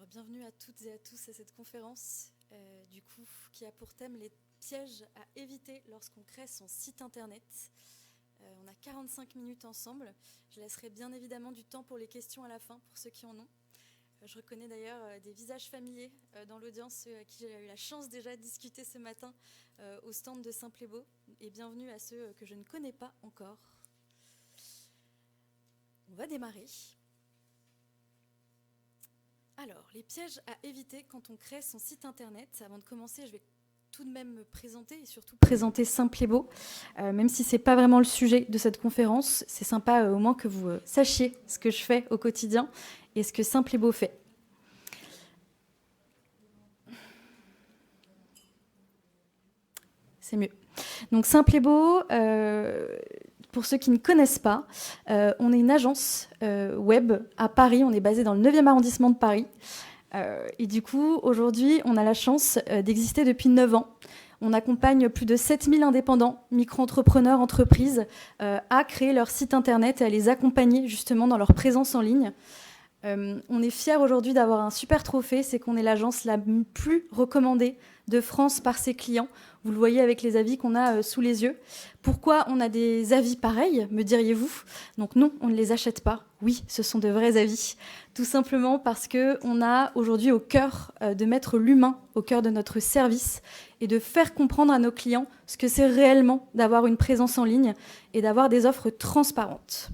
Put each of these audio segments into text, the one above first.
Bienvenue à toutes et à tous à cette conférence qui a pour thème les pièges à éviter lorsqu'on crée son site internet. On a 45 minutes ensemble. Je laisserai bien évidemment du temps pour les questions à la fin, pour ceux qui en ont. Je reconnais d'ailleurs des visages familiers dans l'audience, ceux à qui j'ai eu la chance déjà de discuter ce matin au stand de Simple et Beau. Et bienvenue à ceux que je ne connais pas encore. On va démarrer. Alors, les pièges à éviter quand on crée son site internet. Avant de commencer, je vais tout de même me présenter et surtout présenter Simple et Beau. Même si ce n'est pas vraiment le sujet de cette conférence, c'est sympa au moins que vous sachiez ce que je fais au quotidien et ce que Simple et Beau fait. C'est mieux. Donc Simple et Beau, pour ceux qui ne connaissent pas, on est une agence web à Paris. On est basé dans le 9e arrondissement de Paris. Et du coup, aujourd'hui, on a la chance d'exister depuis 9 ans. On accompagne plus de 7000 indépendants, micro-entrepreneurs, entreprises, à créer leur site internet et à les accompagner justement dans leur présence en ligne. On est fiers aujourd'hui d'avoir un super trophée, c'est qu'on est l'agence la plus recommandée de France par ses clients. Vous le voyez avec les avis qu'on a sous les yeux. Pourquoi on a des avis pareils, me diriez-vous? Donc non, on ne les achète pas. Oui, ce sont de vrais avis. Tout simplement parce qu'on a aujourd'hui au cœur de mettre l'humain au cœur de notre service et de faire comprendre à nos clients ce que c'est réellement d'avoir une présence en ligne et d'avoir des offres transparentes.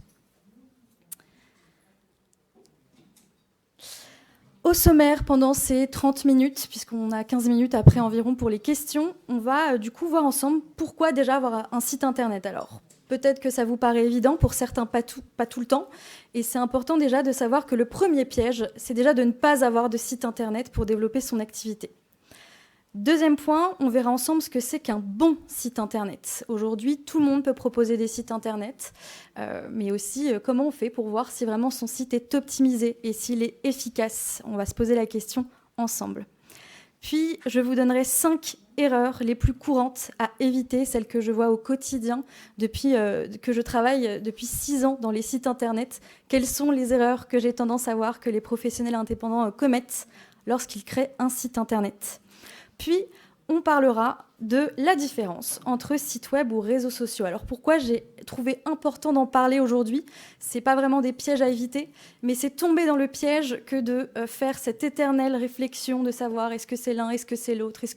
Au sommaire, pendant ces 30 minutes, puisqu'on a 15 minutes après environ pour les questions, on va du coup voir ensemble pourquoi déjà avoir un site internet. Alors, peut-être que ça vous paraît évident, pour certains pas tout le temps, et c'est important déjà de savoir que le premier piège, c'est déjà de ne pas avoir de site internet pour développer son activité. Deuxième point, on verra ensemble ce que c'est qu'un bon site internet. Aujourd'hui, tout le monde peut proposer des sites internet, mais aussi comment on fait pour voir si vraiment son site est optimisé et s'il est efficace. On va se poser la question ensemble. Puis, je vous donnerai 5 erreurs les plus courantes à éviter, celles que je vois au quotidien depuis que je travaille depuis 6 ans dans les sites internet. Quelles sont les erreurs que j'ai tendance à voir que les professionnels indépendants commettent lorsqu'ils créent un site internet ? Puis, on parlera de la différence entre site web ou réseaux sociaux. Alors, pourquoi j'ai trouvé important d'en parler aujourd'hui? Ce n'est pas vraiment des pièges à éviter, mais c'est tomber dans le piège que de faire cette éternelle réflexion de savoir est-ce que c'est l'un, est-ce que c'est l'autre, est-ce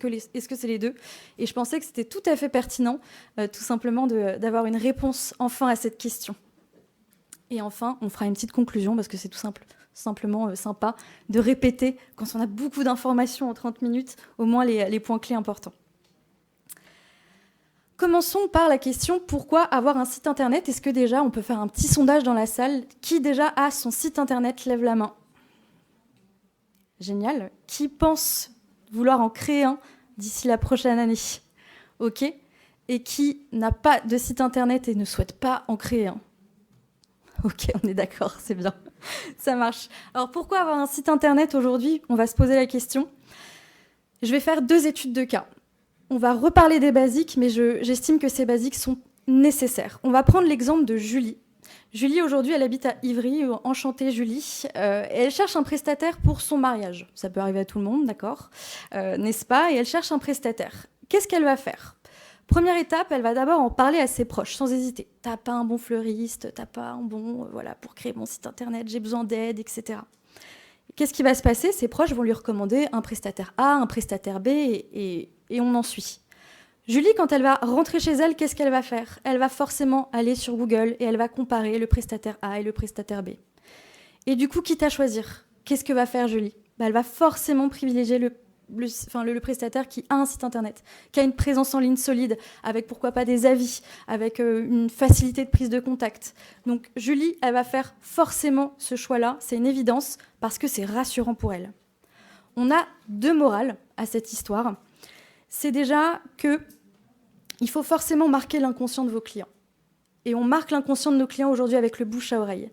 que c'est les deux. Et je pensais que c'était tout à fait pertinent, tout simplement, d'avoir une réponse enfin à cette question. Et enfin, on fera une petite conclusion, parce que c'est tout simplement sympa de répéter, quand on a beaucoup d'informations en 30 minutes, au moins les points clés importants. Commençons par la question, pourquoi avoir un site internet? Est-ce que déjà, on peut faire un petit sondage dans la salle? Qui déjà a son site internet? Lève la main. Génial. Qui pense vouloir en créer un d'ici la prochaine année? OK. Et qui n'a pas de site internet et ne souhaite pas en créer un? Ok, on est d'accord, c'est bien. Ça marche. Alors, pourquoi avoir un site internet aujourd'hui? On va se poser la question. Je vais faire 2 études de cas. On va reparler des basiques, mais j'estime que ces basiques sont nécessaires. On va prendre l'exemple de Julie. Julie, aujourd'hui, elle habite à Ivry. Enchantée, Julie. Et elle cherche un prestataire pour son mariage. Ça peut arriver à tout le monde, d'accord, n'est-ce pas? Et elle cherche un prestataire. Qu'est-ce qu'elle va faire? Première étape, elle va d'abord en parler à ses proches, sans hésiter. T'as pas un bon fleuriste, t'as pas un bon... voilà, pour créer mon site internet, j'ai besoin d'aide, etc. Qu'est-ce qui va se passer? Ses proches vont lui recommander un prestataire A, un prestataire B, et on en suit. Julie, quand elle va rentrer chez elle, qu'est-ce qu'elle va faire? Elle va forcément aller sur Google et elle va comparer le prestataire A et le prestataire B. Et du coup, quitte à choisir, qu'est-ce que va faire Julie? Elle va forcément privilégier le prestataire qui a un site internet, qui a une présence en ligne solide, avec pourquoi pas des avis, avec une facilité de prise de contact. Donc Julie, elle va faire forcément ce choix-là, c'est une évidence, parce que c'est rassurant pour elle. On a 2 morales à cette histoire. C'est déjà qu'il faut forcément marquer l'inconscient de vos clients. Et on marque l'inconscient de nos clients aujourd'hui avec le bouche à oreille.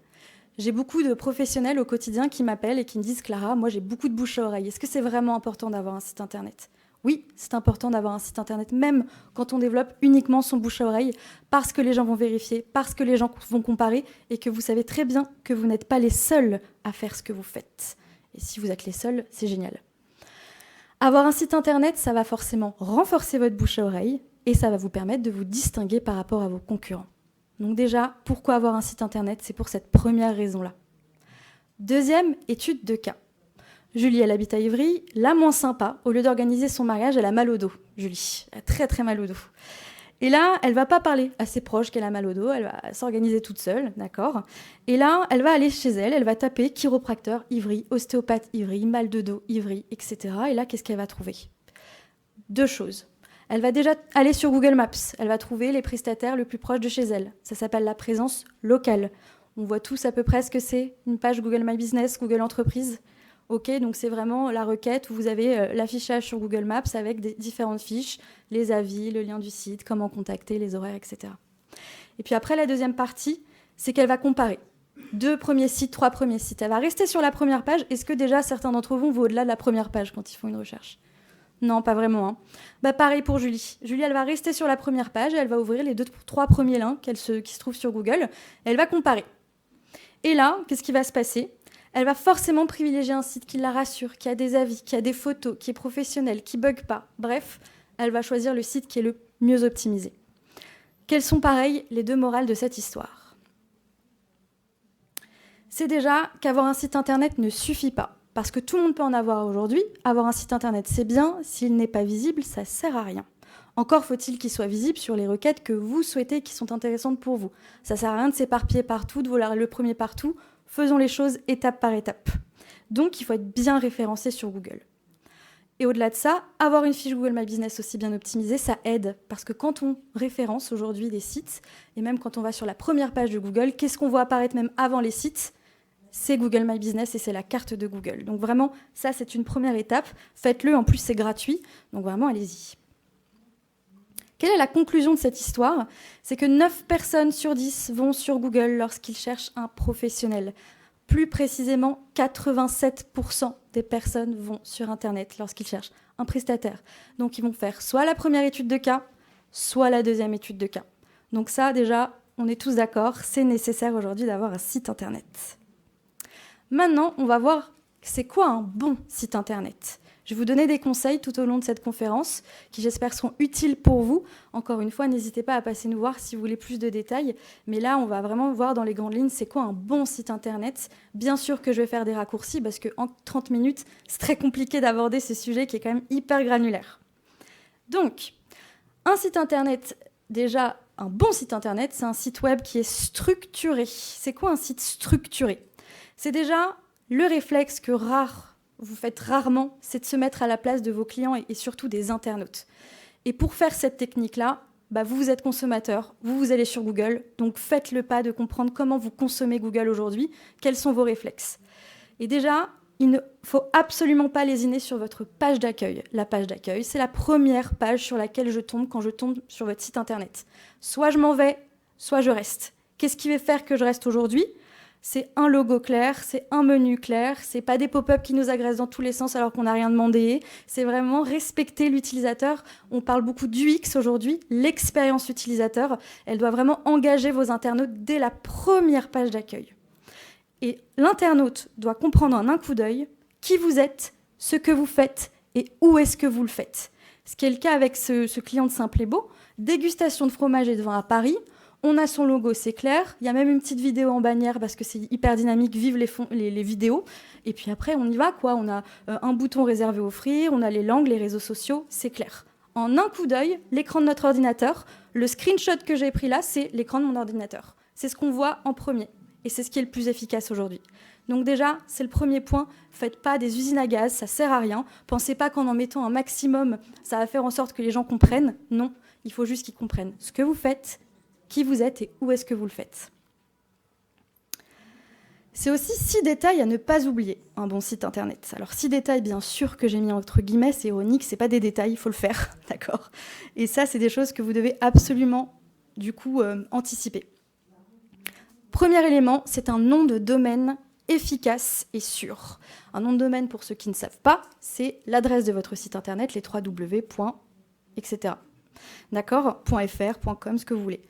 J'ai beaucoup de professionnels au quotidien qui m'appellent et qui me disent « Clara, moi j'ai beaucoup de bouche à oreille. Est-ce que c'est vraiment important d'avoir un site internet ?» Oui, c'est important d'avoir un site internet, même quand on développe uniquement son bouche à oreille, parce que les gens vont vérifier, parce que les gens vont comparer, et que vous savez très bien que vous n'êtes pas les seuls à faire ce que vous faites. Et si vous êtes les seuls, c'est génial. Avoir un site internet, ça va forcément renforcer votre bouche à oreille et ça va vous permettre de vous distinguer par rapport à vos concurrents. Donc déjà, pourquoi avoir un site internet? C'est pour cette première raison-là. Deuxième étude de cas. Julie, elle habite à Ivry, la moins sympa, au lieu d'organiser son mariage, elle a mal au dos. Julie, elle a très très mal au dos. Et là, elle va pas parler à ses proches qu'elle a mal au dos, elle va s'organiser toute seule, d'accord? Et là, elle va aller chez elle, elle va taper chiropracteur Ivry, ostéopathe Ivry, mal de dos Ivry, etc. Et là, qu'est-ce qu'elle va trouver? Deux choses. Elle va déjà aller sur Google Maps, elle va trouver les prestataires le plus proche de chez elle. Ça s'appelle la présence locale. On voit tous à peu près ce que c'est une page Google My Business, Google Entreprise. Ok, donc c'est vraiment la requête où vous avez l'affichage sur Google Maps avec des différentes fiches, les avis, le lien du site, comment contacter, les horaires, etc. Et puis après, la deuxième partie, c'est qu'elle va comparer 2 premiers sites, 3 premiers sites. Elle va rester sur la première page. Est-ce que déjà certains d'entre vous vont au-delà de la première page quand ils font une recherche? Non, pas vraiment. Hein. Pareil pour Julie. Julie, elle va rester sur la première page et elle va ouvrir les 2-3 premiers liens qui se trouvent sur Google. Elle va comparer. Et là, qu'est-ce qui va se passer? Elle va forcément privilégier un site qui la rassure, qui a des avis, qui a des photos, qui est professionnel, qui ne bug pas. Bref, elle va choisir le site qui est le mieux optimisé. Quelles sont pareilles les 2 morales de cette histoire? C'est déjà qu'avoir un site internet ne suffit pas. Parce que tout le monde peut en avoir aujourd'hui. Avoir un site internet, c'est bien. S'il n'est pas visible, ça ne sert à rien. Encore faut-il qu'il soit visible sur les requêtes que vous souhaitez qui sont intéressantes pour vous. Ça ne sert à rien de s'éparpiller partout, de vouloir le premier partout. Faisons les choses étape par étape. Donc, il faut être bien référencé sur Google. Et au-delà de ça, avoir une fiche Google My Business aussi bien optimisée, ça aide. Parce que quand on référence aujourd'hui des sites, et même quand on va sur la première page de Google, qu'est-ce qu'on voit apparaître même avant les sites? C'est Google My Business et c'est la carte de Google. Donc vraiment, ça, c'est une première étape. Faites-le, en plus, c'est gratuit. Donc vraiment, allez-y. Quelle est la conclusion de cette histoire? C'est que 9 personnes sur 10 vont sur Google lorsqu'ils cherchent un professionnel. Plus précisément, 87% des personnes vont sur Internet lorsqu'ils cherchent un prestataire. Donc, ils vont faire soit la première étude de cas, soit la deuxième étude de cas. Donc ça, déjà, on est tous d'accord, c'est nécessaire aujourd'hui d'avoir un site Internet. Maintenant, on va voir c'est quoi un bon site Internet. Je vais vous donner des conseils tout au long de cette conférence qui, j'espère, seront utiles pour vous. Encore une fois, n'hésitez pas à passer nous voir si vous voulez plus de détails. Mais là, on va vraiment voir dans les grandes lignes c'est quoi un bon site Internet. Bien sûr que je vais faire des raccourcis parce qu'en 30 minutes, c'est très compliqué d'aborder ce sujet qui est quand même hyper granulaire. Donc, un site Internet, déjà, un bon site Internet, c'est un site web qui est structuré. C'est quoi un site structuré? C'est déjà le réflexe que vous faites rarement, c'est de se mettre à la place de vos clients et surtout des internautes. Et pour faire cette technique-là, vous êtes consommateur, vous allez sur Google, donc faites le pas de comprendre comment vous consommez Google aujourd'hui, quels sont vos réflexes. Et déjà, il ne faut absolument pas lésiner sur votre page d'accueil. La page d'accueil, c'est la première page sur laquelle je tombe quand je tombe sur votre site internet. Soit je m'en vais, soit je reste. Qu'est-ce qui va faire que je reste aujourd'hui ? C'est un logo clair, c'est un menu clair, c'est pas des pop-up qui nous agressent dans tous les sens alors qu'on n'a rien demandé. C'est vraiment respecter l'utilisateur. On parle beaucoup d'UX aujourd'hui, l'expérience utilisateur. Elle doit vraiment engager vos internautes dès la première page d'accueil. Et l'internaute doit comprendre en un coup d'œil qui vous êtes, ce que vous faites et où est-ce que vous le faites. Ce qui est le cas avec ce client de Saint-Plébaud. Dégustation de fromage et de vin à Paris. On a son logo, c'est clair. Il y a même une petite vidéo en bannière parce que c'est hyper dynamique, vive les vidéos. Et puis après, on y va, quoi. On a un bouton réservé offrir, on a les langues, les réseaux sociaux, c'est clair. En un coup d'œil, l'écran de notre ordinateur, le screenshot que j'ai pris là, c'est l'écran de mon ordinateur. C'est ce qu'on voit en premier. Et c'est ce qui est le plus efficace aujourd'hui. Donc déjà, c'est le premier point. Faites pas des usines à gaz, ça sert à rien. Pensez pas qu'en mettant un maximum, ça va faire en sorte que les gens comprennent. Non, il faut juste qu'ils comprennent ce que vous faites, qui vous êtes et où est-ce que vous le faites. C'est aussi 6 détails à ne pas oublier, un bon site internet. Alors 6 détails, bien sûr, que j'ai mis entre guillemets, c'est ironique, c'est pas des détails, il faut le faire, d'accord ? Et ça, c'est des choses que vous devez absolument, du coup, anticiper. Premier élément, c'est un nom de domaine efficace et sûr. Un nom de domaine, pour ceux qui ne savent pas, c'est l'adresse de votre site internet, les 3W, etc. D'accord ? .fr, .com, ce que vous voulez.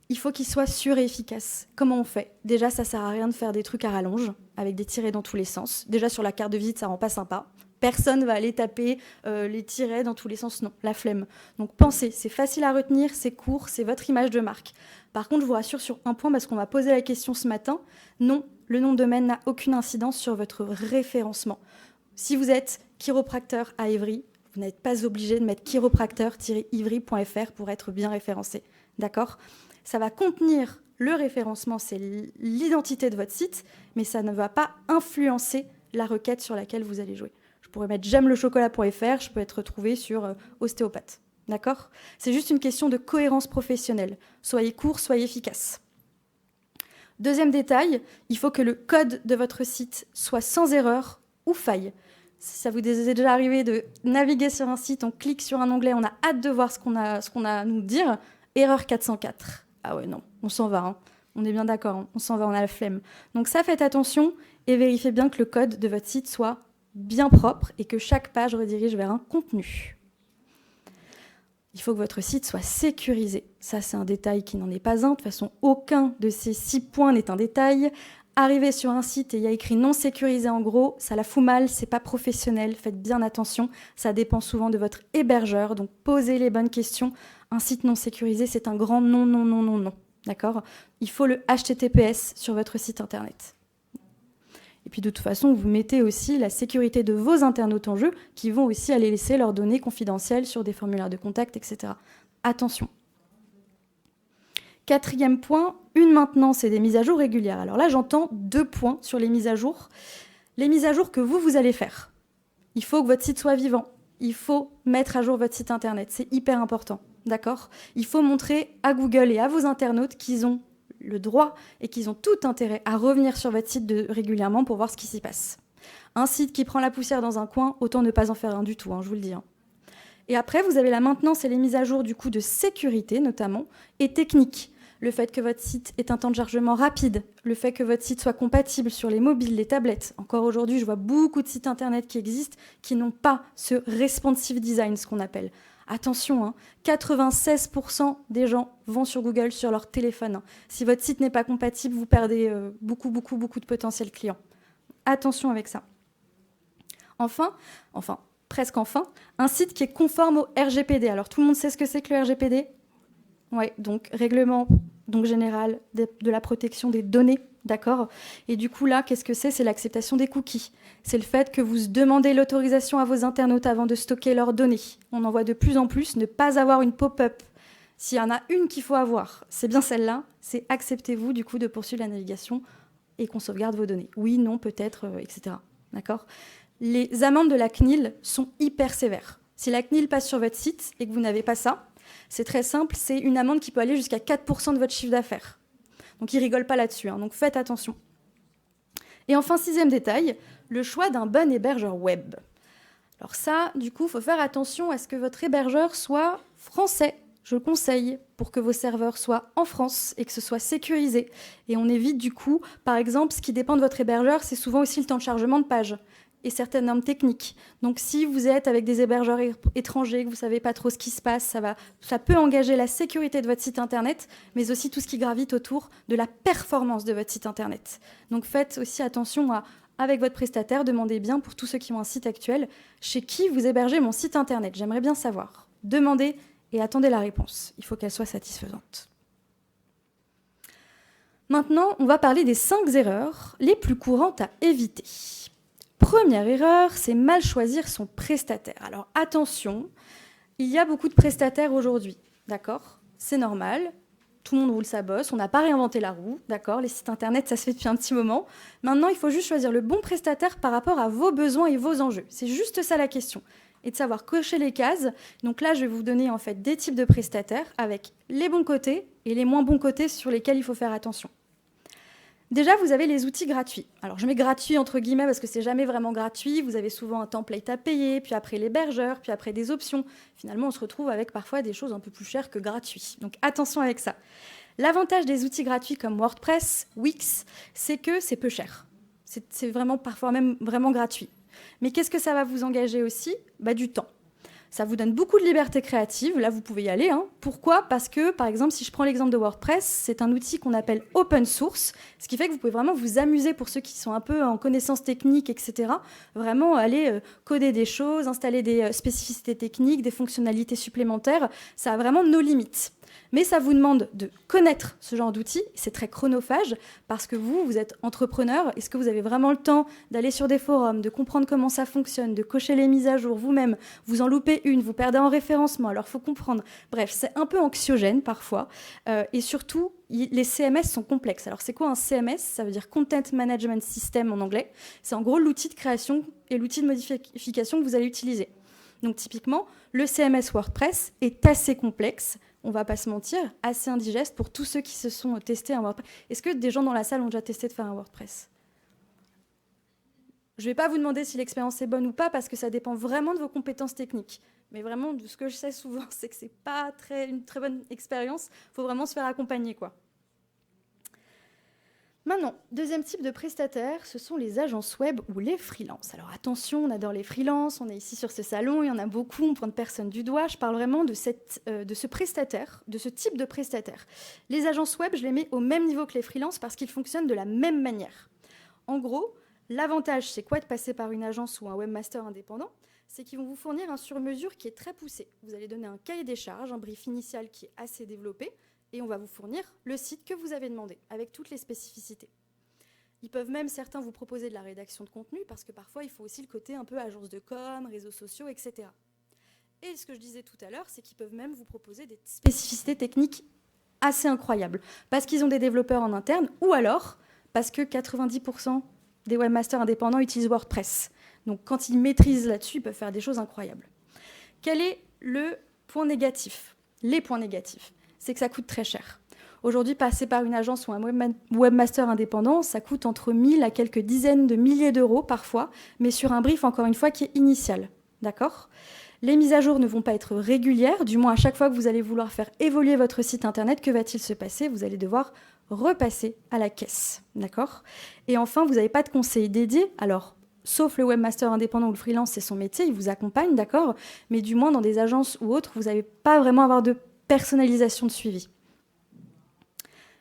Il faut qu'il soit sûr et efficace. Comment on fait ? Déjà, ça ne sert à rien de faire des trucs à rallonge, avec des tirets dans tous les sens. Déjà, sur la carte de visite, ça rend pas sympa. Personne ne va aller taper les tirets dans tous les sens, non, la flemme. Donc pensez, c'est facile à retenir, c'est court, c'est votre image de marque. Par contre, je vous rassure sur un point, parce qu'on m'a posé la question ce matin, non, le nom de domaine n'a aucune incidence sur votre référencement. Si vous êtes chiropracteur à Ivry, vous n'êtes pas obligé de mettre chiropracteur-ivry.fr pour être bien référencé. D'accord ? Ça va contenir le référencement, c'est l'identité de votre site, mais ça ne va pas influencer la requête sur laquelle vous allez jouer. Je pourrais mettre j'aime-le-chocolat.fr, je peux être retrouvée sur ostéopathe. D'accord ? C'est juste une question de cohérence professionnelle. Soyez court, soyez efficace. Deuxième détail, il faut que le code de votre site soit sans erreur ou faille. Si ça vous est déjà arrivé de naviguer sur un site, on clique sur un onglet, on a hâte de voir ce qu'on a à nous dire. Erreur 404. Ah ouais, non, on s'en va. Hein. On est bien d'accord, hein. On s'en va, on a la flemme. Donc ça, faites attention et vérifiez bien que le code de votre site soit bien propre et que chaque page redirige vers un contenu. Il faut que votre site soit sécurisé. Ça, c'est un détail qui n'en est pas un. De toute façon, aucun de ces 6 points n'est un détail. Arriver sur un site et il y a écrit non sécurisé en gros, ça la fout mal, c'est pas professionnel, faites bien attention, ça dépend souvent de votre hébergeur, donc posez les bonnes questions. Un site non sécurisé, c'est un grand non, non, non, non, non, d'accord ? Il faut le HTTPS sur votre site internet. Et puis de toute façon, vous mettez aussi la sécurité de vos internautes en jeu, qui vont aussi aller laisser leurs données confidentielles sur des formulaires de contact, etc. Attention. 4e point, une maintenance et des mises à jour régulières. Alors là, j'entends 2 points sur les mises à jour. Les mises à jour que vous allez faire. Il faut que votre site soit vivant. Il faut mettre à jour votre site internet. C'est hyper important, d'accord ? Il faut montrer à Google et à vos internautes qu'ils ont le droit et qu'ils ont tout intérêt à revenir sur votre site régulièrement pour voir ce qui s'y passe. Un site qui prend la poussière dans un coin, autant ne pas en faire un du tout, je vous le dis. Et après, vous avez la maintenance et les mises à jour du coup de sécurité notamment, et technique. Le fait que votre site ait un temps de chargement rapide, le fait que votre site soit compatible sur les mobiles, les tablettes. Encore aujourd'hui, je vois beaucoup de sites internet qui existent qui n'ont pas ce responsive design, ce qu'on appelle. Attention, 96% des gens vont sur Google sur leur téléphone. Si votre site n'est pas compatible, vous perdez beaucoup de potentiels clients. Attention avec ça. Presque enfin, un site qui est conforme au RGPD. Alors, tout le monde sait ce que c'est que le RGPD ? Oui, donc règlement général de la protection des données, d'accord ? Et du coup, là, qu'est-ce que c'est ? C'est l'acceptation des cookies. C'est le fait que vous demandez l'autorisation à vos internautes avant de stocker leurs données. On en voit de plus en plus, ne pas avoir une pop-up. S'il y en a une qu'il faut avoir, c'est bien celle-là, c'est acceptez-vous du coup de poursuivre la navigation et qu'on sauvegarde vos données. Oui, non, peut-être, etc. D'accord ? Les amendes de la CNIL sont hyper sévères. Si la CNIL passe sur votre site et que vous n'avez pas ça, c'est très simple, c'est une amende qui peut aller jusqu'à 4% de votre chiffre d'affaires. Donc, ils ne rigolent pas là-dessus, donc faites attention. Et enfin, 6e détail, le choix d'un bon hébergeur web. Alors ça, du coup, il faut faire attention à ce que votre hébergeur soit français. Je le conseille pour que vos serveurs soient en France et que ce soit sécurisé. Et on évite du coup, par exemple, ce qui dépend de votre hébergeur, c'est souvent aussi le temps de chargement de page et certaines normes techniques. Donc si vous êtes avec des hébergeurs étrangers, que vous ne savez pas trop ce qui se passe, ça peut engager la sécurité de votre site internet, mais aussi tout ce qui gravite autour de la performance de votre site internet. Donc faites aussi attention avec votre prestataire, demandez bien pour tous ceux qui ont un site actuel, chez qui vous hébergez mon site internet. J'aimerais bien savoir. Demandez et attendez la réponse. Il faut qu'elle soit satisfaisante. Maintenant, on va parler des 5 erreurs les plus courantes à éviter. Première erreur, c'est mal choisir son prestataire. Alors attention, il y a beaucoup de prestataires aujourd'hui, d'accord ? C'est normal, tout le monde roule sa bosse, on n'a pas réinventé la roue, d'accord ? Les sites internet, ça se fait depuis un petit moment. Maintenant, il faut juste choisir le bon prestataire par rapport à vos besoins et vos enjeux. C'est juste ça la question. Et de savoir cocher les cases. Donc là, je vais vous donner en fait des types de prestataires avec les bons côtés et les moins bons côtés sur lesquels il faut faire attention. Déjà, vous avez les outils gratuits. Alors, je mets gratuit entre guillemets parce que c'est jamais vraiment gratuit. Vous avez souvent un template à payer, puis après l'hébergeur, puis après des options. Finalement, on se retrouve avec parfois des choses un peu plus chères que gratuits. Donc, attention avec ça. L'avantage des outils gratuits comme WordPress, Wix, c'est que c'est peu cher. C'est vraiment parfois même vraiment gratuit. Mais qu'est-ce que ça va vous engager aussi ? Du temps. Ça vous donne beaucoup de liberté créative. Là, vous pouvez y aller. Pourquoi ? Parce que, par exemple, si je prends l'exemple de WordPress, c'est un outil qu'on appelle open source, ce qui fait que vous pouvez vraiment vous amuser pour ceux qui sont un peu en connaissances techniques, etc. Vraiment aller coder des choses, installer des spécificités techniques, des fonctionnalités supplémentaires. Ça a vraiment nos limites. Mais ça vous demande de connaître ce genre d'outils. C'est très chronophage parce que vous êtes entrepreneur. Est-ce que vous avez vraiment le temps d'aller sur des forums, de comprendre comment ça fonctionne, de cocher les mises à jour vous-même? Vous en loupez une, vous perdez en référencement, alors il faut comprendre. Bref, c'est un peu anxiogène parfois. Et surtout, les CMS sont complexes. Alors c'est quoi un CMS ? Ça veut dire Content Management System en anglais. C'est en gros l'outil de création et l'outil de modification que vous allez utiliser. Donc typiquement, le CMS WordPress est assez complexe, on ne va pas se mentir, assez indigeste pour tous ceux qui se sont testés un WordPress. Est-ce que des gens dans la salle ont déjà testé de faire un WordPress ? Je ne vais pas vous demander si l'expérience est bonne ou pas, parce que ça dépend vraiment de vos compétences techniques. Mais vraiment, de ce que je sais souvent, c'est que ce n'est pas une très bonne expérience. Il faut vraiment se faire accompagner, quoi. Maintenant, deuxième type de prestataires, ce sont les agences web ou les freelances. Alors attention, on adore les freelances, on est ici sur ce salon, il y en a beaucoup, on ne pointe personne du doigt. Je parle vraiment de ce prestataire, de ce type de prestataire. Les agences web, je les mets au même niveau que les freelances parce qu'ils fonctionnent de la même manière. En gros, l'avantage, c'est quoi de passer par une agence ou un webmaster indépendant ? C'est qu'ils vont vous fournir un sur-mesure qui est très poussé. Vous allez donner un cahier des charges, un brief initial qui est assez développé, et on va vous fournir le site que vous avez demandé, avec toutes les spécificités. Ils peuvent même, certains, vous proposer de la rédaction de contenu, parce que parfois, il faut aussi le côté un peu agence de com, réseaux sociaux, etc. Et ce que je disais tout à l'heure, c'est qu'ils peuvent même vous proposer des spécificités techniques assez incroyables, parce qu'ils ont des développeurs en interne, ou alors parce que 90% des webmasters indépendants utilisent WordPress. Donc, quand ils maîtrisent là-dessus, ils peuvent faire des choses incroyables. Quel est le point négatif ? Les points négatifs, c'est que ça coûte très cher. Aujourd'hui, passer par une agence ou un webmaster indépendant, ça coûte entre 1000 à quelques dizaines de milliers d'euros parfois, mais sur un brief, encore une fois, qui est initial. D'accord ? Les mises à jour ne vont pas être régulières, du moins à chaque fois que vous allez vouloir faire évoluer votre site internet, que va-t-il se passer ? Vous allez devoir repasser à la caisse. D'accord ? Et enfin, vous n'avez pas de conseil dédié. Alors, sauf le webmaster indépendant ou le freelance, c'est son métier, il vous accompagne, d'accord ? Mais du moins, dans des agences ou autres, vous n'allez pas vraiment avoir de personnalisation de suivi.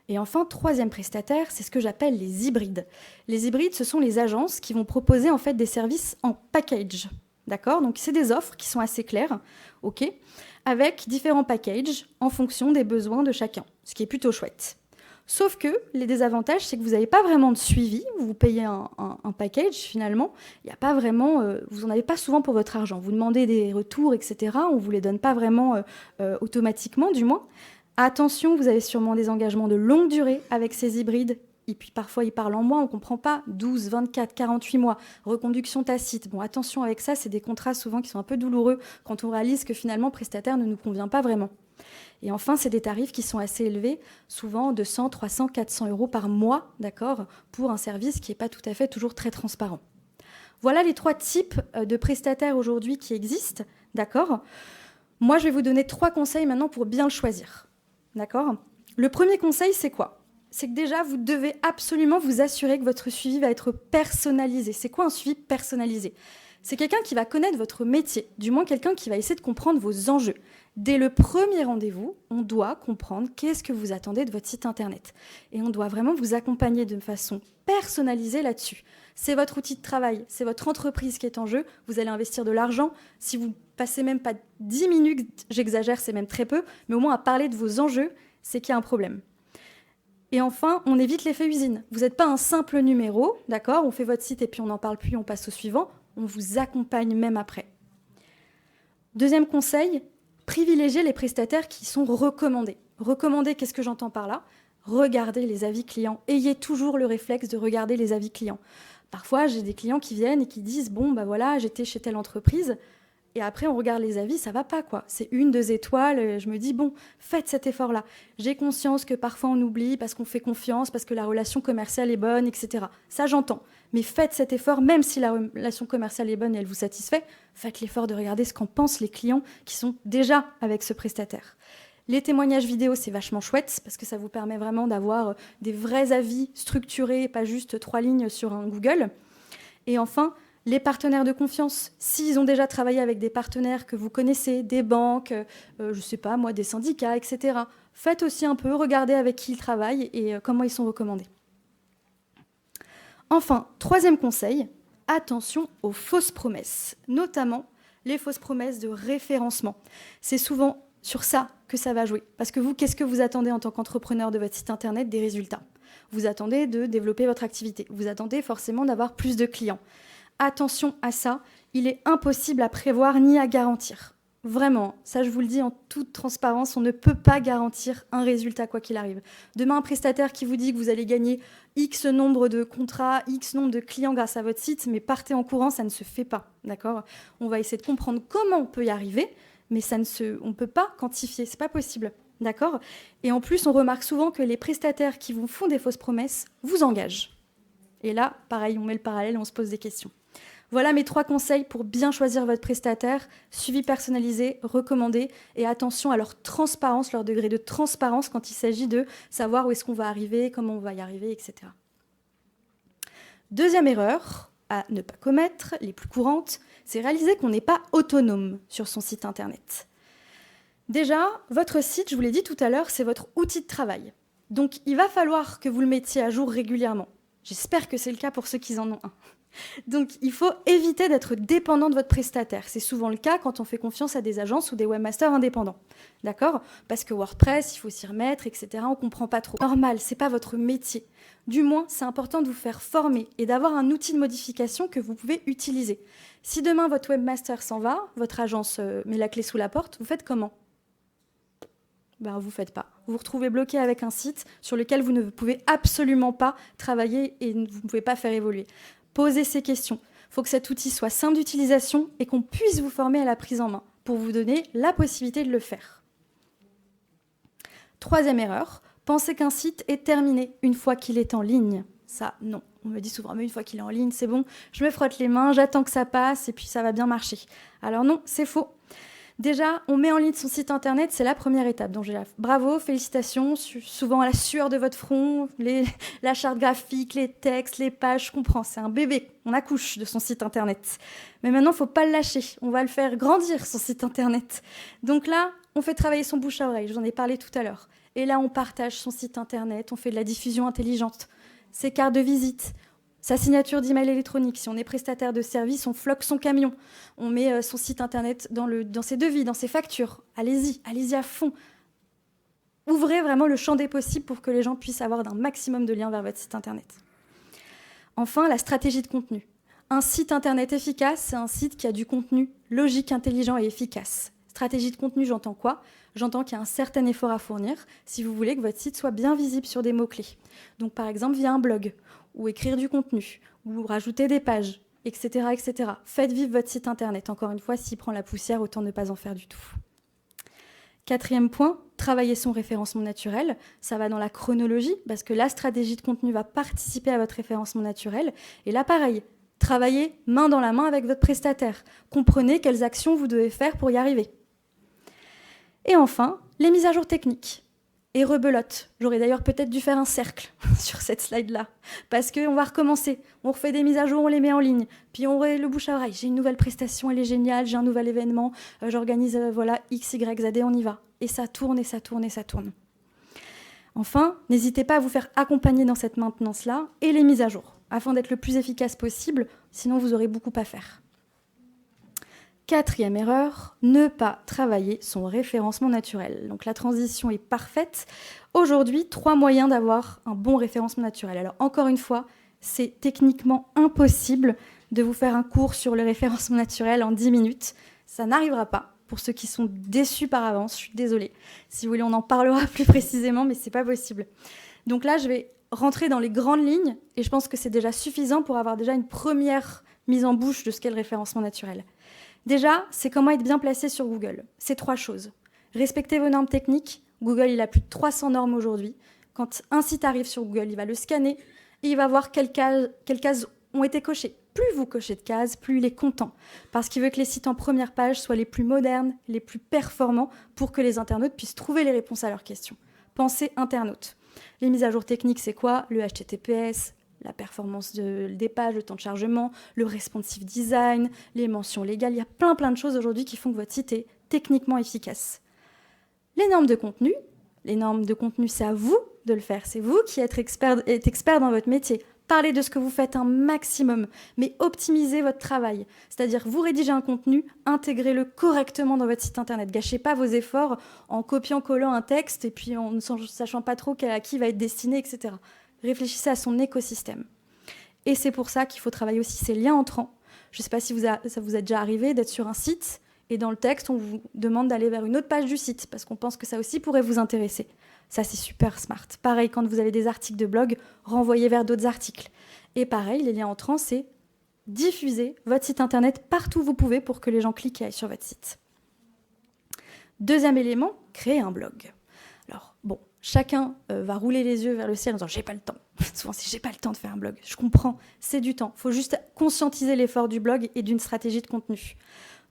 Et enfin, troisième prestataire, c'est ce que j'appelle les hybrides. Les hybrides, ce sont les agences qui vont proposer en fait des services en package. D'accord ? Donc, c'est des offres qui sont assez claires, ok, avec différents packages en fonction des besoins de chacun, ce qui est plutôt chouette. Sauf que les désavantages, c'est que vous n'avez pas vraiment de suivi. Vous payez un package, finalement. Il n'y a pas vraiment, vous n'en avez pas souvent pour votre argent. Vous demandez des retours, etc. On ne vous les donne pas vraiment automatiquement, du moins. Attention, vous avez sûrement des engagements de longue durée avec ces hybrides. Et puis parfois, ils parlent en mois, on ne comprend pas. 12, 24, 48 mois, reconduction tacite. Bon, attention avec ça, c'est des contrats souvent qui sont un peu douloureux quand on réalise que finalement, le prestataire ne nous convient pas vraiment. Et enfin, c'est des tarifs qui sont assez élevés, souvent 200, 300, 400 euros par mois, d'accord, pour un service qui n'est pas tout à fait toujours très transparent. Voilà les 3 types de prestataires aujourd'hui qui existent, d'accord ? Moi, je vais vous donner 3 conseils maintenant pour bien le choisir, d'accord ? Le premier conseil, c'est quoi ? C'est que déjà, vous devez absolument vous assurer que votre suivi va être personnalisé. C'est quoi un suivi personnalisé ? C'est quelqu'un qui va connaître votre métier, du moins quelqu'un qui va essayer de comprendre vos enjeux. Dès le premier rendez-vous, on doit comprendre qu'est-ce que vous attendez de votre site internet. Et on doit vraiment vous accompagner de façon personnalisée là-dessus. C'est votre outil de travail, c'est votre entreprise qui est en jeu. Vous allez investir de l'argent. Si vous passez même pas 10 minutes, j'exagère, c'est même très peu, mais au moins à parler de vos enjeux, c'est qu'il y a un problème. Et enfin, on évite l'effet usine. Vous n'êtes pas un simple numéro, d'accord ? On fait votre site et puis on n'en parle plus, on passe au suivant. On vous accompagne même après. Deuxième conseil, privilégiez les prestataires qui sont recommandés. Recommandés, qu'est-ce que j'entends par là ? Regardez les avis clients. Ayez toujours le réflexe de regarder les avis clients. Parfois, j'ai des clients qui viennent et qui disent « Bon, bah voilà, j'étais chez telle entreprise ». Et après, on regarde les avis, ça va pas, quoi. C'est 1, 2 étoiles. Je me dis, bon, faites cet effort-là. J'ai conscience que parfois on oublie parce qu'on fait confiance, parce que la relation commerciale est bonne, etc. Ça, j'entends. Mais faites cet effort, même si la relation commerciale est bonne et elle vous satisfait, faites l'effort de regarder ce qu'en pensent les clients qui sont déjà avec ce prestataire. Les témoignages vidéo, c'est vachement chouette parce que ça vous permet vraiment d'avoir des vrais avis structurés, pas juste 3 lignes sur un Google. Et enfin, Les partenaires de confiance, s'ils ont déjà travaillé avec des partenaires que vous connaissez, des banques, je ne sais pas moi, des syndicats, etc. Faites aussi un peu, regardez avec qui ils travaillent et comment ils sont recommandés. Enfin, troisième conseil, attention aux fausses promesses, notamment les fausses promesses de référencement. C'est souvent sur ça que ça va jouer. Parce que vous, qu'est-ce que vous attendez en tant qu'entrepreneur de votre site internet? Des résultats. Vous attendez de développer votre activité. Vous attendez forcément d'avoir plus de clients. Attention à ça, il est impossible à prévoir ni à garantir. Vraiment, ça je vous le dis en toute transparence, on ne peut pas garantir un résultat quoi qu'il arrive. Demain, un prestataire qui vous dit que vous allez gagner X nombre de contrats, X nombre de clients grâce à votre site, mais partez en courant, ça ne se fait pas, d'accord? On va essayer de comprendre comment on peut y arriver, mais on ne peut pas quantifier, c'est pas possible, d'accord? Et en plus, on remarque souvent que les prestataires qui vous font des fausses promesses vous engagent. Et là, pareil, on met le parallèle et on se pose des questions. Voilà mes 3 conseils pour bien choisir votre prestataire, suivi personnalisé, recommandé, et attention à leur transparence, leur degré de transparence quand il s'agit de savoir où est-ce qu'on va arriver, comment on va y arriver, etc. Deuxième erreur à ne pas commettre, les plus courantes, c'est réaliser qu'on n'est pas autonome sur son site internet. Déjà, votre site, je vous l'ai dit tout à l'heure, c'est votre outil de travail. Donc il va falloir que vous le mettiez à jour régulièrement. J'espère que c'est le cas pour ceux qui en ont un. Donc, il faut éviter d'être dépendant de votre prestataire. C'est souvent le cas quand on fait confiance à des agences ou des webmasters indépendants. D'accord? Parce que WordPress, il faut s'y remettre, etc. On ne comprend pas trop. Normal, ce n'est pas votre métier. Du moins, c'est important de vous faire former et d'avoir un outil de modification que vous pouvez utiliser. Si demain, votre webmaster s'en va, votre agence met la clé sous la porte, vous faites comment? Ben, vous ne faites pas. Vous vous retrouvez bloqué avec un site sur lequel vous ne pouvez absolument pas travailler et vous ne pouvez pas faire évoluer. Posez ces questions. Il faut que cet outil soit simple d'utilisation et qu'on puisse vous former à la prise en main pour vous donner la possibilité de le faire. Troisième erreur, pensez qu'un site est terminé une fois qu'il est en ligne. Ça, non. On me dit souvent, mais une fois qu'il est en ligne, c'est bon, je me frotte les mains, j'attends que ça passe et puis ça va bien marcher. Alors non, c'est faux. Déjà, on met en ligne son site internet, c'est la première étape. Donc, bravo, félicitations, souvent à la sueur de votre front, la charte graphique, les textes, les pages, je comprends, c'est un bébé, on accouche de son site internet. Mais maintenant, il ne faut pas le lâcher, on va le faire grandir, son site internet. Donc là, on fait travailler son bouche à oreille, je vous en ai parlé tout à l'heure. Et là, on partage son site internet, on fait de la diffusion intelligente, ses cartes de visite, sa signature d'email électronique. Si on est prestataire de service, on floque son camion. On met son site internet dans ses devis, dans ses factures. Allez-y à fond. Ouvrez vraiment le champ des possibles pour que les gens puissent avoir un maximum de liens vers votre site internet. Enfin, la stratégie de contenu. Un site internet efficace, c'est un site qui a du contenu logique, intelligent et efficace. Stratégie de contenu, j'entends quoi? J'entends qu'il y a un certain effort à fournir si vous voulez que votre site soit bien visible sur des mots-clés. Donc par exemple via un blog, ou écrire du contenu, ou rajouter des pages, etc., etc. Faites vivre votre site internet. Encore une fois, s'il prend la poussière, autant ne pas en faire du tout. Quatrième point, travailler son référencement naturel. Ça va dans la chronologie, parce que la stratégie de contenu va participer à votre référencement naturel. Et là, pareil, travaillez main dans la main avec votre prestataire. Comprenez quelles actions vous devez faire pour y arriver. Et enfin, les mises à jour techniques. Et rebelote. J'aurais d'ailleurs peut-être dû faire un cercle sur cette slide-là. Parce qu'on va recommencer. On refait des mises à jour, on les met en ligne. Puis on le bouche à oreille. J'ai une nouvelle prestation, elle est géniale. J'ai un nouvel événement. J'organise X, Y, Z, on y va. Et ça tourne, et ça tourne, et ça tourne. Enfin, n'hésitez pas à vous faire accompagner dans cette maintenance-là et les mises à jour, afin d'être le plus efficace possible. Sinon, vous aurez beaucoup à faire. Quatrième erreur, ne pas travailler son référencement naturel. Donc la transition est parfaite. Aujourd'hui, 3 moyens d'avoir un bon référencement naturel. Alors encore une fois, c'est techniquement impossible de vous faire un cours sur le référencement naturel en 10 minutes. Ça n'arrivera pas. Pour ceux qui sont déçus par avance, je suis désolée. Si vous voulez, on en parlera plus précisément, mais c'est pas possible. Donc là, je vais rentrer dans les grandes lignes et je pense que c'est déjà suffisant pour avoir déjà une première mise en bouche de ce qu'est le référencement naturel. Déjà, c'est comment être bien placé sur Google. C'est 3 choses. Respectez vos normes techniques. Google, il a plus de 300 normes aujourd'hui. Quand un site arrive sur Google, il va le scanner et il va voir quelles cases ont été cochées. Plus vous cochez de cases, plus il est content. Parce qu'il veut que les sites en première page soient les plus modernes, les plus performants pour que les internautes puissent trouver les réponses à leurs questions. Pensez internautes. Les mises à jour techniques, c'est quoi? Le HTTPS, la performance des pages, le temps de chargement, le responsive design, les mentions légales. Il y a plein de choses aujourd'hui qui font que votre site est techniquement efficace. Les normes de contenu, c'est à vous de le faire. C'est vous qui êtes expert dans votre métier. Parlez de ce que vous faites un maximum, mais optimisez votre travail. C'est-à-dire, vous rédigez un contenu, intégrez-le correctement dans votre site internet. Gâchez pas vos efforts en copiant-collant un texte et puis en ne sachant pas trop à qui va être destiné, etc. Réfléchissez à son écosystème. Et c'est pour ça qu'il faut travailler aussi ces liens entrants. Je ne sais pas si ça vous est déjà arrivé d'être sur un site et dans le texte, on vous demande d'aller vers une autre page du site parce qu'on pense que ça aussi pourrait vous intéresser. Ça, c'est super smart. Pareil, quand vous avez des articles de blog, renvoyez vers d'autres articles. Et pareil, les liens entrants, c'est diffuser votre site internet partout où vous pouvez pour que les gens cliquent et aillent sur votre site. Deuxième élément, créer un blog. Alors, bon, chacun va rouler les yeux vers le ciel en disant « j'ai pas le temps ». Souvent, c'est « j'ai pas le temps de faire un blog ». Je comprends, c'est du temps. Il faut juste conscientiser l'effort du blog et d'une stratégie de contenu.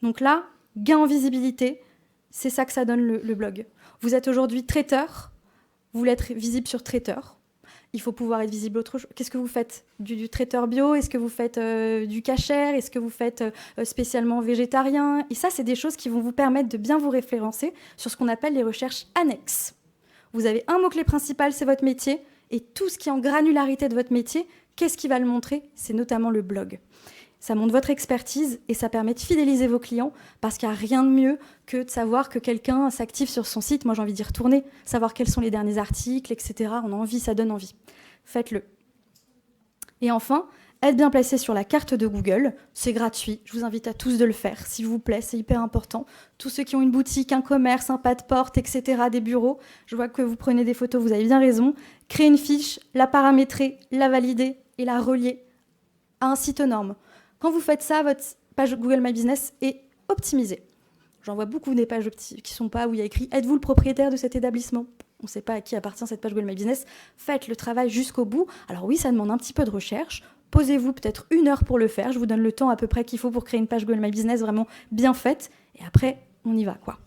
Donc là, gain en visibilité, c'est ça que ça donne le blog. Vous êtes aujourd'hui traiteur, vous voulez être visible sur traiteur. Il faut pouvoir être visible autre chose. Qu'est-ce que vous faites ? Du traiteur bio ? Est-ce que vous faites du cachère ? Est-ce que vous faites spécialement végétarien ? Et ça, c'est des choses qui vont vous permettre de bien vous référencer sur ce qu'on appelle les recherches annexes. Vous avez un mot-clé principal, c'est votre métier. Et tout ce qui est en granularité de votre métier, qu'est-ce qui va le montrer ? C'est notamment le blog. Ça montre votre expertise et ça permet de fidéliser vos clients parce qu'il n'y a rien de mieux que de savoir que quelqu'un s'active sur son site. Moi, j'ai envie d'y retourner, savoir quels sont les derniers articles, etc. On a envie, ça donne envie. Faites-le. Et enfin, être bien placé sur la carte de Google. C'est gratuit. Je vous invite à tous de le faire, s'il vous plaît. C'est hyper important. Tous ceux qui ont une boutique, un commerce, un pas de porte, etc., des bureaux, je vois que vous prenez des photos, vous avez bien raison. Créez une fiche, la paramétrer, la valider et la relier à un site aux normes. Quand vous faites ça, votre page Google My Business est optimisée. J'en vois beaucoup des pages qui ne sont pas où il y a écrit « Êtes-vous le propriétaire de cet établissement ?» On ne sait pas à qui appartient cette page Google My Business. Faites le travail jusqu'au bout. Alors oui, ça demande un petit peu de recherche. Posez-vous peut-être 1 heure pour le faire. Je vous donne le temps à peu près qu'il faut pour créer une page Google My Business vraiment bien faite. Et après, on y va, quoi.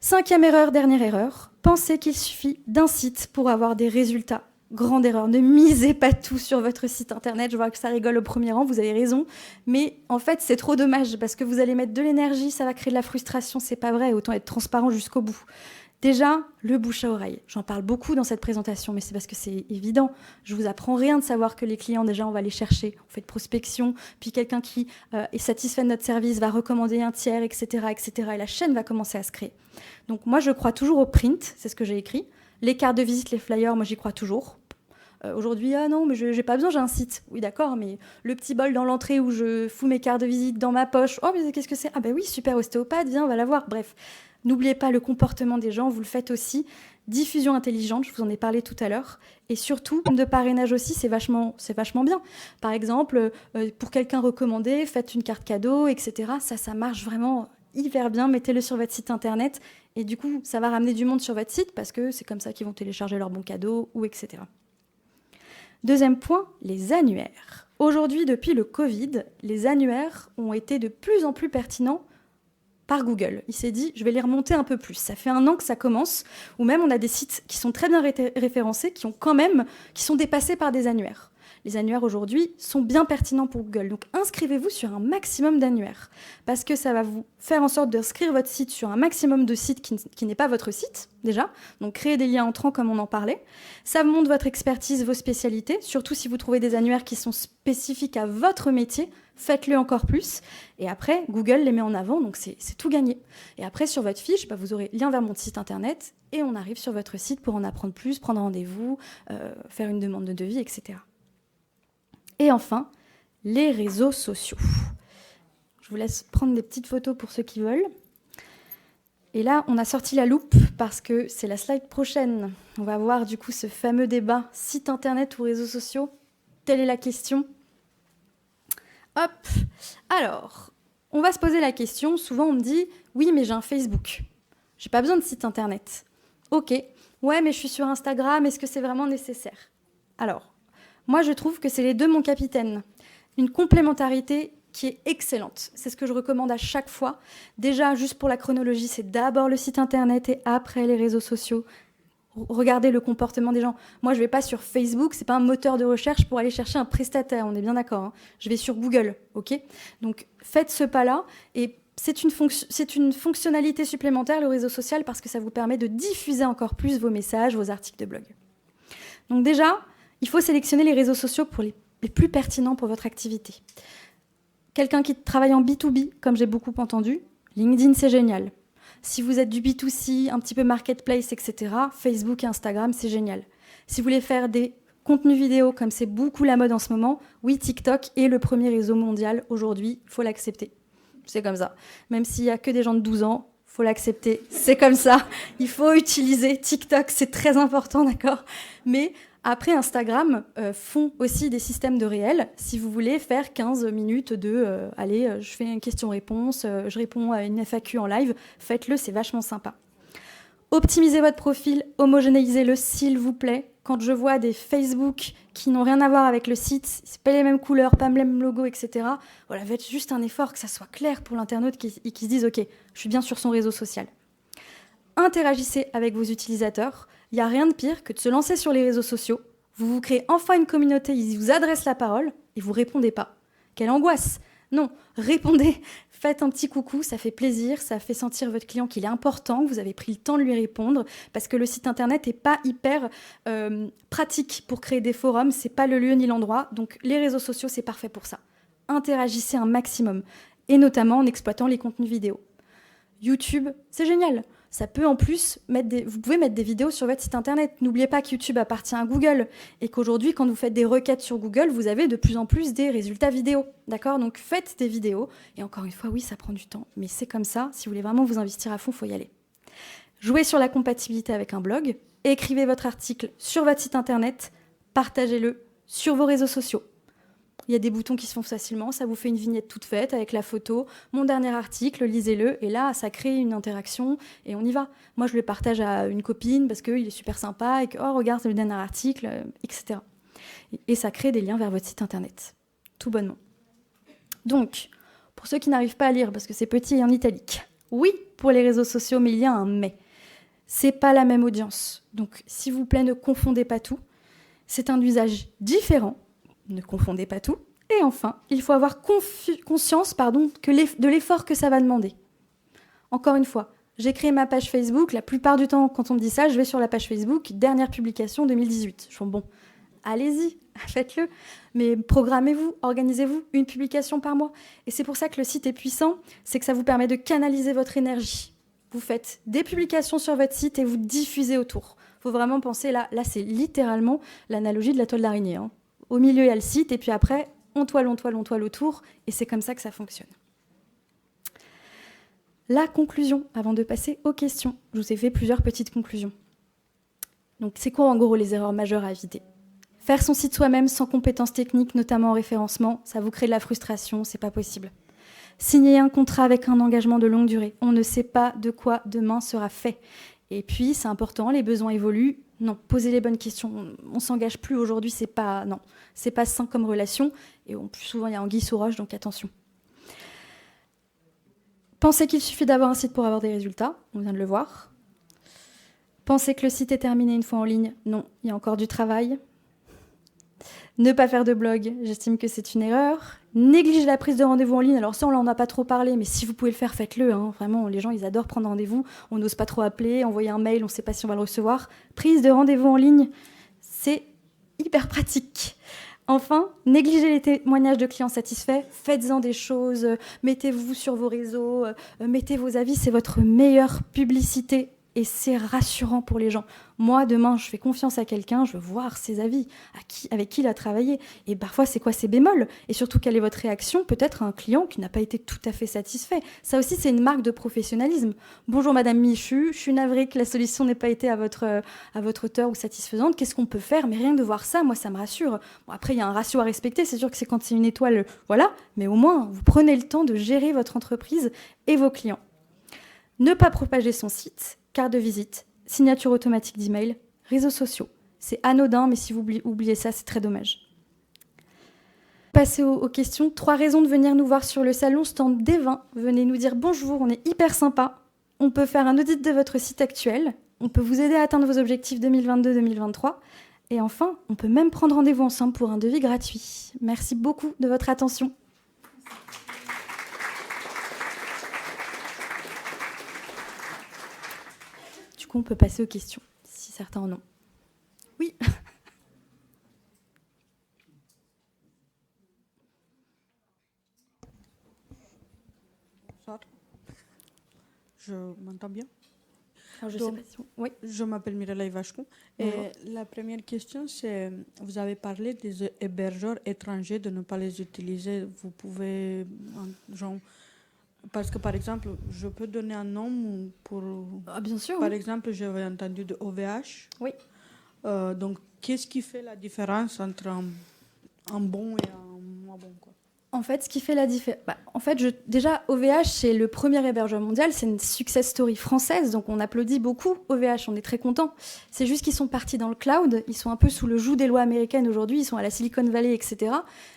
5e erreur, dernière erreur. Pensez qu'il suffit d'un site pour avoir des résultats. Grande erreur, ne misez pas tout sur votre site internet. Je vois que ça rigole au premier rang, vous avez raison. Mais en fait, c'est trop dommage parce que vous allez mettre de l'énergie, ça va créer de la frustration. C'est pas vrai, autant être transparent jusqu'au bout. Déjà, le bouche à oreille. J'en parle beaucoup dans cette présentation, mais c'est parce que c'est évident. Je vous apprends rien de savoir que les clients, déjà, on va les chercher. On fait de prospection, puis quelqu'un qui est satisfait de notre service va recommander un tiers, etc., etc. Et la chaîne va commencer à se créer. Donc moi, je crois toujours au print, c'est ce que j'ai écrit. Les cartes de visite, les flyers, moi j'y crois toujours. Aujourd'hui, ah non, mais j'ai pas besoin, j'ai un site. Oui, d'accord, mais le petit bol dans l'entrée où je fous mes cartes de visite dans ma poche. Oh, mais qu'est-ce que c'est ? Ah ben oui, super ostéopathe, viens, on va la voir. Bref, n'oubliez pas le comportement des gens, vous le faites aussi. Diffusion intelligente, je vous en ai parlé tout à l'heure. Et surtout, de parrainage aussi, c'est vachement bien. Par exemple, pour quelqu'un recommandé, faites une carte cadeau, etc. Ça marche vraiment hyper bien. Mettez-le sur votre site internet. Et du coup, ça va ramener du monde sur votre site parce que c'est comme ça qu'ils vont télécharger leur bon cadeau ou etc. Deuxième point, les annuaires. Aujourd'hui, depuis le Covid, les annuaires ont été de plus en plus pertinents par Google. Il s'est dit, je vais les remonter un peu plus. Ça fait 1 an que ça commence, ou même on a des sites qui sont très bien référencés, qui sont dépassés par des annuaires. Les annuaires aujourd'hui sont bien pertinents pour Google. Donc inscrivez-vous sur un maximum d'annuaires parce que ça va vous faire en sorte d'inscrire votre site sur un maximum de sites qui n'est pas votre site déjà. Donc créer des liens entrants comme on en parlait. Ça montre votre expertise, vos spécialités. Surtout si vous trouvez des annuaires qui sont spécifiques à votre métier, faites-le encore plus. Et après, Google les met en avant, donc c'est tout gagné. Et après, sur votre fiche, vous aurez lien vers mon site internet et on arrive sur votre site pour en apprendre plus, prendre rendez-vous, faire une demande de devis, etc. Et enfin, les réseaux sociaux. Je vous laisse prendre des petites photos pour ceux qui veulent. Et là, on a sorti la loupe parce que c'est la slide prochaine. On va voir du coup ce fameux débat site internet ou réseaux sociaux. Telle est la question. Hop. Alors, on va se poser la question. Souvent, on me dit « Oui, mais j'ai un Facebook. J'ai pas besoin de site internet. » Ok. Ouais, mais je suis sur Instagram. Est-ce que c'est vraiment nécessaire ? Alors, moi, je trouve que c'est les deux, mon capitaine. Une complémentarité qui est excellente. C'est ce que je recommande à chaque fois. Déjà, juste pour la chronologie, c'est d'abord le site internet et après les réseaux sociaux. Regardez le comportement des gens. Moi, je ne vais pas sur Facebook, c'est pas un moteur de recherche pour aller chercher un prestataire, on est bien d'accord, hein. Je vais sur Google, ok ? Donc, faites ce pas-là, et c'est une fonctionnalité supplémentaire, le réseau social, parce que ça vous permet de diffuser encore plus vos messages, vos articles de blog. Donc déjà, il faut sélectionner les réseaux sociaux pour les plus pertinents pour votre activité. Quelqu'un qui travaille en B2B, comme j'ai beaucoup entendu, LinkedIn, c'est génial. Si vous êtes du B2C, un petit peu marketplace, etc., Facebook et Instagram, c'est génial. Si vous voulez faire des contenus vidéo, comme c'est beaucoup la mode en ce moment, oui, TikTok est le premier réseau mondial aujourd'hui, il faut l'accepter. C'est comme ça. Même s'il n'y a que des gens de 12 ans, il faut l'accepter. C'est comme ça. Il faut utiliser TikTok, c'est très important, d'accord ? Mais après, Instagram font aussi des systèmes de réel. Si vous voulez faire 15 minutes de allez, je fais une question-réponse, je réponds à une FAQ en live, faites-le, c'est vachement sympa. Optimisez votre profil, homogénéisez-le, s'il vous plaît. Quand je vois des Facebook qui n'ont rien à voir avec le site, c'est pas les mêmes couleurs, pas le même logo, etc. Voilà, faites juste un effort, que ça soit clair pour l'internaute qui se dise « Ok, je suis bien sur son réseau social ». Interagissez avec vos utilisateurs. Il n'y a rien de pire que de se lancer sur les réseaux sociaux. Vous vous créez enfin une communauté, ils vous adressent la parole et vous ne répondez pas. Quelle angoisse! Non, répondez, faites un petit coucou, ça fait plaisir, ça fait sentir votre client qu'il est important, que vous avez pris le temps de lui répondre, parce que le site internet n'est pas hyper pratique pour créer des forums, c'est pas le lieu ni l'endroit, donc les réseaux sociaux, c'est parfait pour ça. Interagissez un maximum, et notamment en exploitant les contenus vidéo. YouTube, c'est génial. Ça peut en plus vous pouvez mettre des vidéos sur votre site internet. N'oubliez pas que YouTube appartient à Google et qu'aujourd'hui, quand vous faites des requêtes sur Google, vous avez de plus en plus des résultats vidéo. D'accord ? Donc faites des vidéos. Et encore une fois, oui, ça prend du temps, mais c'est comme ça. Si vous voulez vraiment vous investir à fond, il faut y aller. Jouez sur la compatibilité avec un blog. Écrivez votre article sur votre site internet. Partagez-le sur vos réseaux sociaux. Il y a des boutons qui se font facilement, ça vous fait une vignette toute faite avec la photo, mon dernier article, lisez-le, et là, ça crée une interaction, et on y va. Moi, je le partage à une copine parce qu'il est super sympa, et que, oh, regarde, c'est le dernier article, etc. Et ça crée des liens vers votre site internet, tout bonnement. Donc, pour ceux qui n'arrivent pas à lire, parce que c'est petit et en italique, oui, pour les réseaux sociaux, mais il y a un mais. C'est pas la même audience. Donc, s'il vous plaît, ne confondez pas tout. C'est un usage différent. Ne confondez pas tout. Et enfin, il faut avoir conscience de l'effort que ça va demander. Encore une fois, j'ai créé ma page Facebook. La plupart du temps, quand on me dit ça, je vais sur la page Facebook, dernière publication 2018. Je dis bon, allez-y, faites-le. Mais programmez-vous, organisez-vous une publication par mois. Et c'est pour ça que le site est puissant, c'est que ça vous permet de canaliser votre énergie. Vous faites des publications sur votre site et vous diffusez autour. Il faut vraiment penser, là c'est littéralement l'analogie de la toile d'araignée, hein. Au milieu, il y a le site, et puis après, on toile autour, et c'est comme ça que ça fonctionne. La conclusion, avant de passer aux questions. Je vous ai fait plusieurs petites conclusions. Donc, c'est quoi, en gros, les erreurs majeures à éviter ? Faire son site soi-même sans compétences techniques, notamment en référencement, ça vous crée de la frustration, c'est pas possible. Signer un contrat avec un engagement de longue durée. On ne sait pas de quoi demain sera fait. Et puis, c'est important, les besoins évoluent. Non, posez les bonnes questions. On ne s'engage plus aujourd'hui, c'est pas sain comme relation. Et plus souvent, il y a anguille sous roche, donc attention. Pensez qu'il suffit d'avoir un site pour avoir des résultats. On vient de le voir. Pensez que le site est terminé une fois en ligne. Non, il y a encore du travail. Ne pas faire de blog, j'estime que c'est une erreur. Négliger la prise de rendez-vous en ligne. Alors ça, on n'en a pas trop parlé, mais si vous pouvez le faire, faites-le. Hein. Vraiment, les gens, ils adorent prendre rendez-vous. On n'ose pas trop appeler, envoyer un mail, on ne sait pas si on va le recevoir. Prise de rendez-vous en ligne, c'est hyper pratique. Enfin, négligez les témoignages de clients satisfaits. Faites-en des choses, mettez-vous sur vos réseaux, mettez vos avis. C'est votre meilleure publicité. Et c'est rassurant pour les gens. Moi, demain, je fais confiance à quelqu'un, je veux voir ses avis, avec qui il a travaillé. Et parfois, c'est quoi ses bémols ? Et surtout, quelle est votre réaction peut-être à un client qui n'a pas été tout à fait satisfait ? Ça aussi, c'est une marque de professionnalisme. Bonjour Madame Michu, je suis navrée que la solution n'ait pas été à votre hauteur ou satisfaisante. Qu'est-ce qu'on peut faire ? Mais rien que de voir ça, moi, ça me rassure. Bon, après, il y a un ratio à respecter. C'est sûr que c'est quand c'est une étoile, voilà. Mais au moins, vous prenez le temps de gérer votre entreprise et vos clients. Ne pas propager son site, carte de visite, signature automatique d'email, réseaux sociaux. C'est anodin, mais si vous oubliez ça, c'est très dommage. Passer aux questions. 3 raisons de venir nous voir sur le salon stand D20. Venez nous dire bonjour, on est hyper sympa. On peut faire un audit de votre site actuel on peut vous aider à atteindre vos objectifs 2022-2023. Et enfin, on peut même prendre rendez-vous ensemble pour un devis gratuit. Merci beaucoup de votre attention. Du coup, on peut passer aux questions, si certains en ont. Oui. Bonsoir. Je m'entends bien? Alors, je Donc, sais pas si oui. Je m'appelle Mireille Vachon. Et la première question, c'est, vous avez parlé des hébergeurs étrangers, de ne pas les utiliser. Vous pouvez, genre, parce que par exemple, je peux donner un nom pour... Ah, bien sûr. Par Oui. exemple, j'avais entendu de OVH. Oui. Donc, qu'est-ce qui fait la différence entre un bon et un moins bon, quoi? En fait, ce qui fait la différence... déjà, OVH, c'est le premier hébergeur mondial. C'est une success story française, donc on applaudit beaucoup OVH, on est très contents. C'est juste qu'ils sont partis dans le cloud, ils sont un peu sous le joug des lois américaines aujourd'hui, ils sont à la Silicon Valley, etc.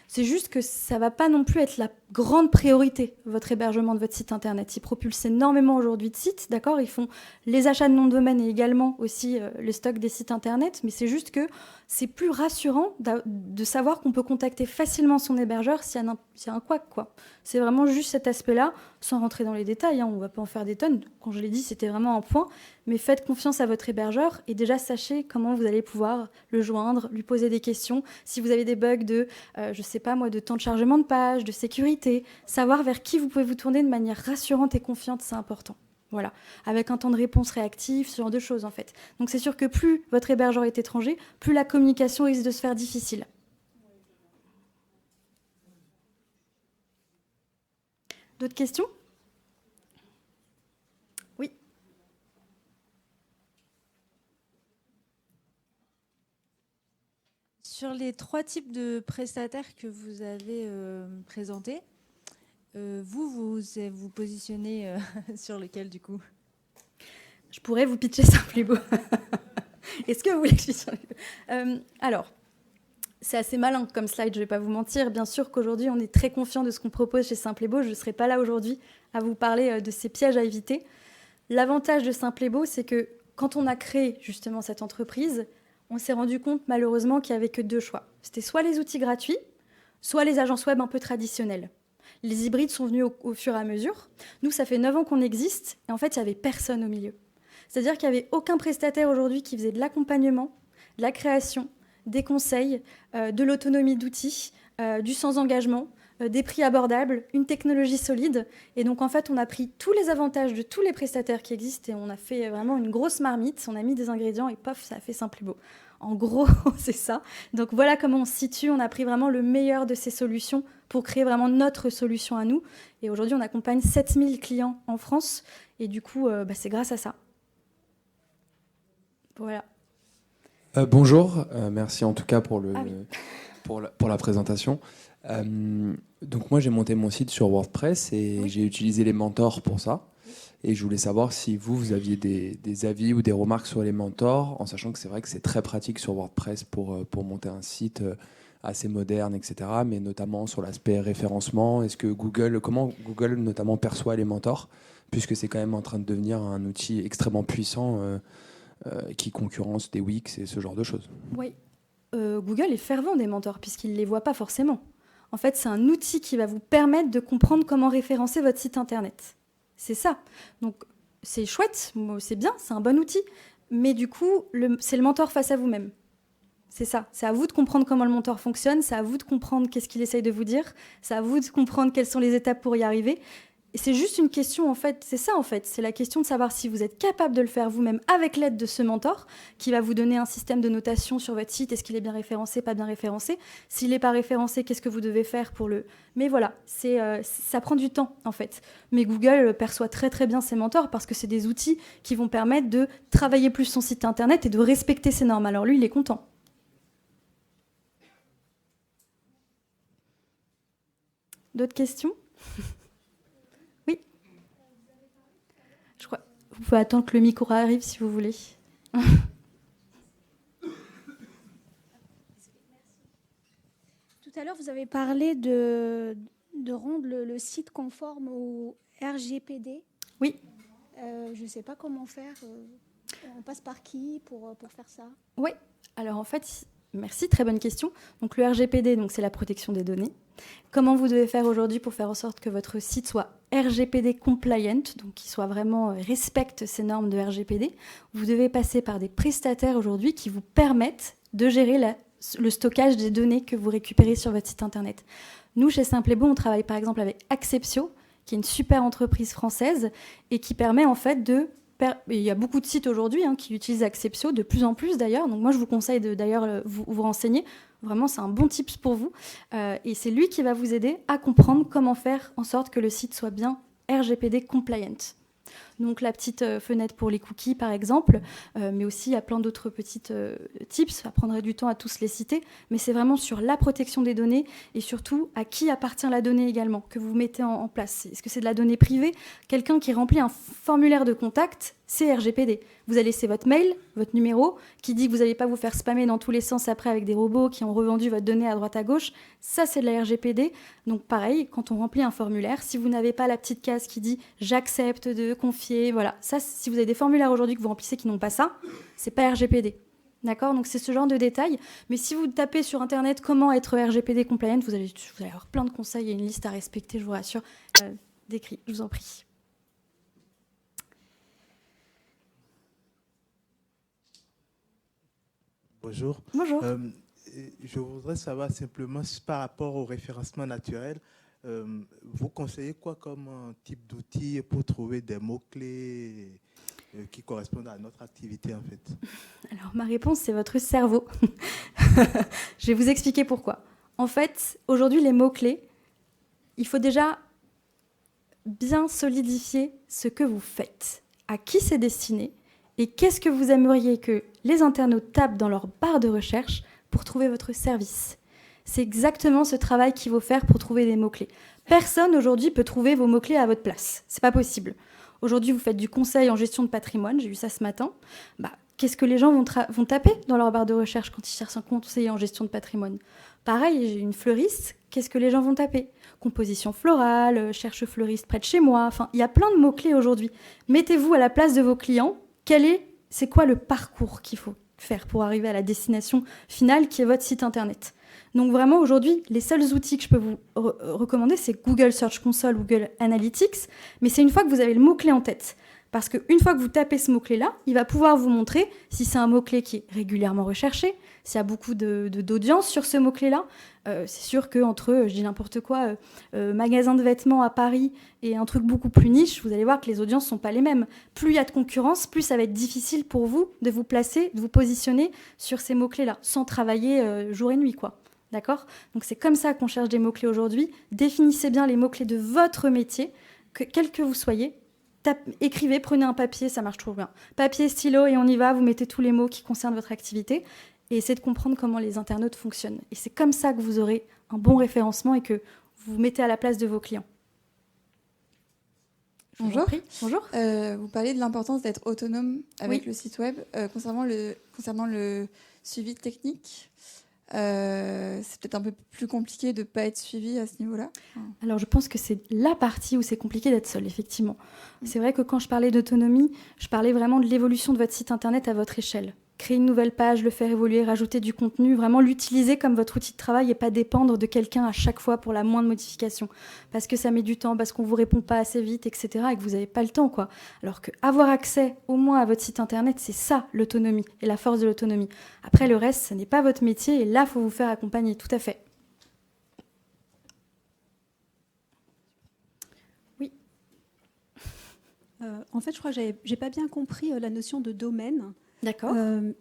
C'est juste que ça ne va pas non plus être la grande priorité, votre hébergement de votre site Internet. Ils propulsent énormément aujourd'hui de sites, d'accord? Ils font les achats de noms de domaine et également aussi le stock des sites Internet, mais c'est juste que c'est plus rassurant de savoir qu'on peut contacter facilement son hébergeur s'il y a un couac, quoi. C'est vraiment juste cet aspect-là, sans rentrer dans les détails, hein, on ne va pas en faire des tonnes. Quand je l'ai dit, c'était vraiment un point. Mais faites confiance à votre hébergeur et déjà sachez comment vous allez pouvoir le joindre, lui poser des questions. Si vous avez des bugs de, je sais pas moi, de temps de chargement de page, de sécurité, savoir vers qui vous pouvez vous tourner de manière rassurante et confiante, c'est important. Voilà, avec un temps de réponse réactif, ce genre de choses en fait. Donc c'est sûr que plus votre hébergeur est étranger, plus la communication risque de se faire difficile. D'autres questions? Oui. Sur les 3 types de prestataires que vous avez présentés, vous positionnez sur lequel du coup? Je pourrais vous pitcher Simple et Beau. Est-ce que vous voulez que je pitche Simple et Beau? Alors, c'est assez malin comme slide, je ne vais pas vous mentir. Bien sûr qu'aujourd'hui, on est très confiant de ce qu'on propose chez Simple et Beau. Je ne serai pas là aujourd'hui à vous parler de ces pièges à éviter. L'avantage de Simple et Beau, c'est que quand on a créé justement cette entreprise, on s'est rendu compte malheureusement qu'il n'y avait que 2 choix. C'était soit les outils gratuits, soit les agences web un peu traditionnelles. Les hybrides sont venus au fur et à mesure. Nous, ça fait 9 ans qu'on existe et en fait, il n'y avait personne au milieu. C'est-à-dire qu'il n'y avait aucun prestataire aujourd'hui qui faisait de l'accompagnement, de la création, des conseils, de l'autonomie d'outils, du sans-engagement, des prix abordables, une technologie solide. Et donc, en fait, on a pris tous les avantages de tous les prestataires qui existent et on a fait vraiment une grosse marmite. On a mis des ingrédients et pof, ça a fait Simple et Beau. En gros, c'est ça. Donc, voilà comment on se situe. On a pris vraiment le meilleur de ces solutions pour créer vraiment notre solution à nous. Et aujourd'hui, on accompagne 7000 clients en France. Et du coup, c'est grâce à ça. Voilà. Bonjour, merci en tout cas pour, oui. pour la présentation. Donc moi j'ai monté mon site sur WordPress et j'ai utilisé les mentors pour ça. Et je voulais savoir si vous aviez des avis ou des remarques sur les mentors, en sachant que c'est vrai que c'est très pratique sur WordPress pour monter un site assez moderne, etc. Mais notamment sur l'aspect référencement. Est-ce que comment Google notamment perçoit les mentors, puisque c'est quand même en train de devenir un outil extrêmement puissant qui concurrence des Wix et ce genre de choses. Oui, Google est fervent des mentors puisqu'il ne les voit pas forcément. En fait, c'est un outil qui va vous permettre de comprendre comment référencer votre site Internet. C'est ça. Donc, c'est chouette, c'est bien, c'est un bon outil. Mais du coup, c'est le mentor face à vous-même. C'est ça. C'est à vous de comprendre comment le mentor fonctionne, c'est à vous de comprendre qu'est-ce qu'il essaye de vous dire, c'est à vous de comprendre quelles sont les étapes pour y arriver. Et c'est juste une question, en fait, c'est ça, en fait. C'est la question de savoir si vous êtes capable de le faire vous-même avec l'aide de ce mentor qui va vous donner un système de notation sur votre site. Est-ce qu'il est bien référencé, pas bien référencé? S'il n'est pas référencé, qu'est-ce que vous devez faire pour le... Mais voilà, ça prend du temps, en fait. Mais Google perçoit très, très bien ses mentors parce que c'est des outils qui vont permettre de travailler plus son site Internet et de respecter ses normes. Alors lui, il est content. D'autres questions? Je crois. Vous pouvez attendre que le micro arrive si vous voulez. Tout à l'heure, vous avez parlé de rendre le site conforme au RGPD. Oui. Je ne sais pas comment faire. On passe par qui pour faire ça? Oui, alors en fait, merci, très bonne question. Donc le RGPD, donc, c'est la protection des données. Comment vous devez faire aujourd'hui pour faire en sorte que votre site soit RGPD compliant, donc qu'il soit vraiment respecte ces normes de RGPD? Vous devez passer par des prestataires aujourd'hui qui vous permettent de gérer le stockage des données que vous récupérez sur votre site internet. Nous, chez Simple et Bon, on travaille par exemple avec Acceptio, qui est une super entreprise française et qui permet en fait il y a beaucoup de sites aujourd'hui qui utilisent Acceptio, de plus en plus d'ailleurs. Donc moi, je vous conseille d'ailleurs vous renseigner. Vraiment, c'est un bon tips pour vous. Et c'est lui qui va vous aider à comprendre comment faire en sorte que le site soit bien RGPD compliant. Donc la petite fenêtre pour les cookies, par exemple, mais aussi il y a plein d'autres petites tips. Ça prendrait du temps à tous les citer, mais c'est vraiment sur la protection des données et surtout à qui appartient la donnée également que vous mettez en place. Est-ce que c'est de la donnée privée? Quelqu'un qui remplit un formulaire de contact, c'est RGPD. Vous allez laisser votre mail, votre numéro, qui dit que vous n'allez pas vous faire spammer dans tous les sens après avec des robots qui ont revendu votre donnée à droite à gauche. Ça, c'est de la RGPD. Donc pareil, quand on remplit un formulaire, si vous n'avez pas la petite case qui dit « j'accepte de confier », voilà. Ça, si vous avez des formulaires aujourd'hui que vous remplissez qui n'ont pas ça, c'est pas RGPD. D'accord? Donc c'est ce genre de détails. Mais si vous tapez sur Internet « comment être RGPD compliant », vous allez avoir plein de conseils et une liste à respecter, je vous rassure, décrit. Je vous en prie. Bonjour. Bonjour. Je voudrais savoir simplement par rapport au référencement naturel, vous conseillez quoi comme type d'outil pour trouver des mots-clés qui correspondent à notre activité en fait? Alors ma réponse, c'est votre cerveau. Je vais vous expliquer pourquoi. En fait, aujourd'hui, les mots-clés, il faut déjà bien solidifier ce que vous faites, à qui c'est destiné, et qu'est-ce que vous aimeriez que les internautes tapent dans leur barre de recherche pour trouver votre service. C'est exactement ce travail qu'il faut faire pour trouver des mots-clés. Personne aujourd'hui peut trouver vos mots-clés à votre place. C'est pas possible. Aujourd'hui, vous faites du conseil en gestion de patrimoine, j'ai vu ça ce matin. Qu'est-ce que les gens vont taper dans leur barre de recherche quand ils cherchent un conseiller en gestion de patrimoine? Pareil, j'ai une fleuriste, qu'est-ce que les gens vont taper? Composition florale, cherche fleuriste près de chez moi. Enfin, il y a plein de mots-clés aujourd'hui. Mettez-vous à la place de vos clients. C'est quoi le parcours qu'il faut faire pour arriver à la destination finale qui est votre site internet? Donc vraiment aujourd'hui, les seuls outils que je peux vous recommander, c'est Google Search Console, Google Analytics, mais c'est une fois que vous avez le mot-clé en tête. Parce qu'une fois que vous tapez ce mot-clé-là, il va pouvoir vous montrer si c'est un mot-clé qui est régulièrement recherché, s'il y a beaucoup d'audience sur ce mot-clé-là. C'est sûr qu'entre, je dis n'importe quoi, magasin de vêtements à Paris et un truc beaucoup plus niche, vous allez voir que les audiences ne sont pas les mêmes. Plus il y a de concurrence, plus ça va être difficile pour vous de vous placer, de vous positionner sur ces mots-clés-là, sans travailler jour et nuit, quoi. D'accord? Donc c'est comme ça qu'on cherche des mots-clés aujourd'hui. Définissez bien les mots-clés de votre métier, quel que vous soyez. Écrivez, prenez un papier, ça marche toujours bien. Papier, stylo, et on y va, vous mettez tous les mots qui concernent votre activité et essayez de comprendre comment les internautes fonctionnent. Et c'est comme ça que vous aurez un bon référencement et que vous vous mettez à la place de vos clients. Bonjour. Bonjour. Vous parlez de l'importance d'être autonome avec le site web. Concernant le suivi technique, c'est peut-être un peu plus compliqué de ne pas être suivi à ce niveau-là. Alors, je pense que c'est la partie où c'est compliqué d'être seul, effectivement. C'est vrai que quand je parlais d'autonomie, je parlais vraiment de l'évolution de votre site Internet à votre échelle. Créer une nouvelle page, le faire évoluer, rajouter du contenu, vraiment l'utiliser comme votre outil de travail et pas dépendre de quelqu'un à chaque fois pour la moindre modification. Parce que ça met du temps, parce qu'on ne vous répond pas assez vite, etc. et que vous n'avez pas le temps, quoi. Alors qu'avoir accès au moins à votre site Internet, c'est ça l'autonomie et la force de l'autonomie. Après, le reste, ce n'est pas votre métier et là, il faut vous faire accompagner, tout à fait. Oui. En fait, je crois que j'ai pas bien compris la notion de domaine. D'accord.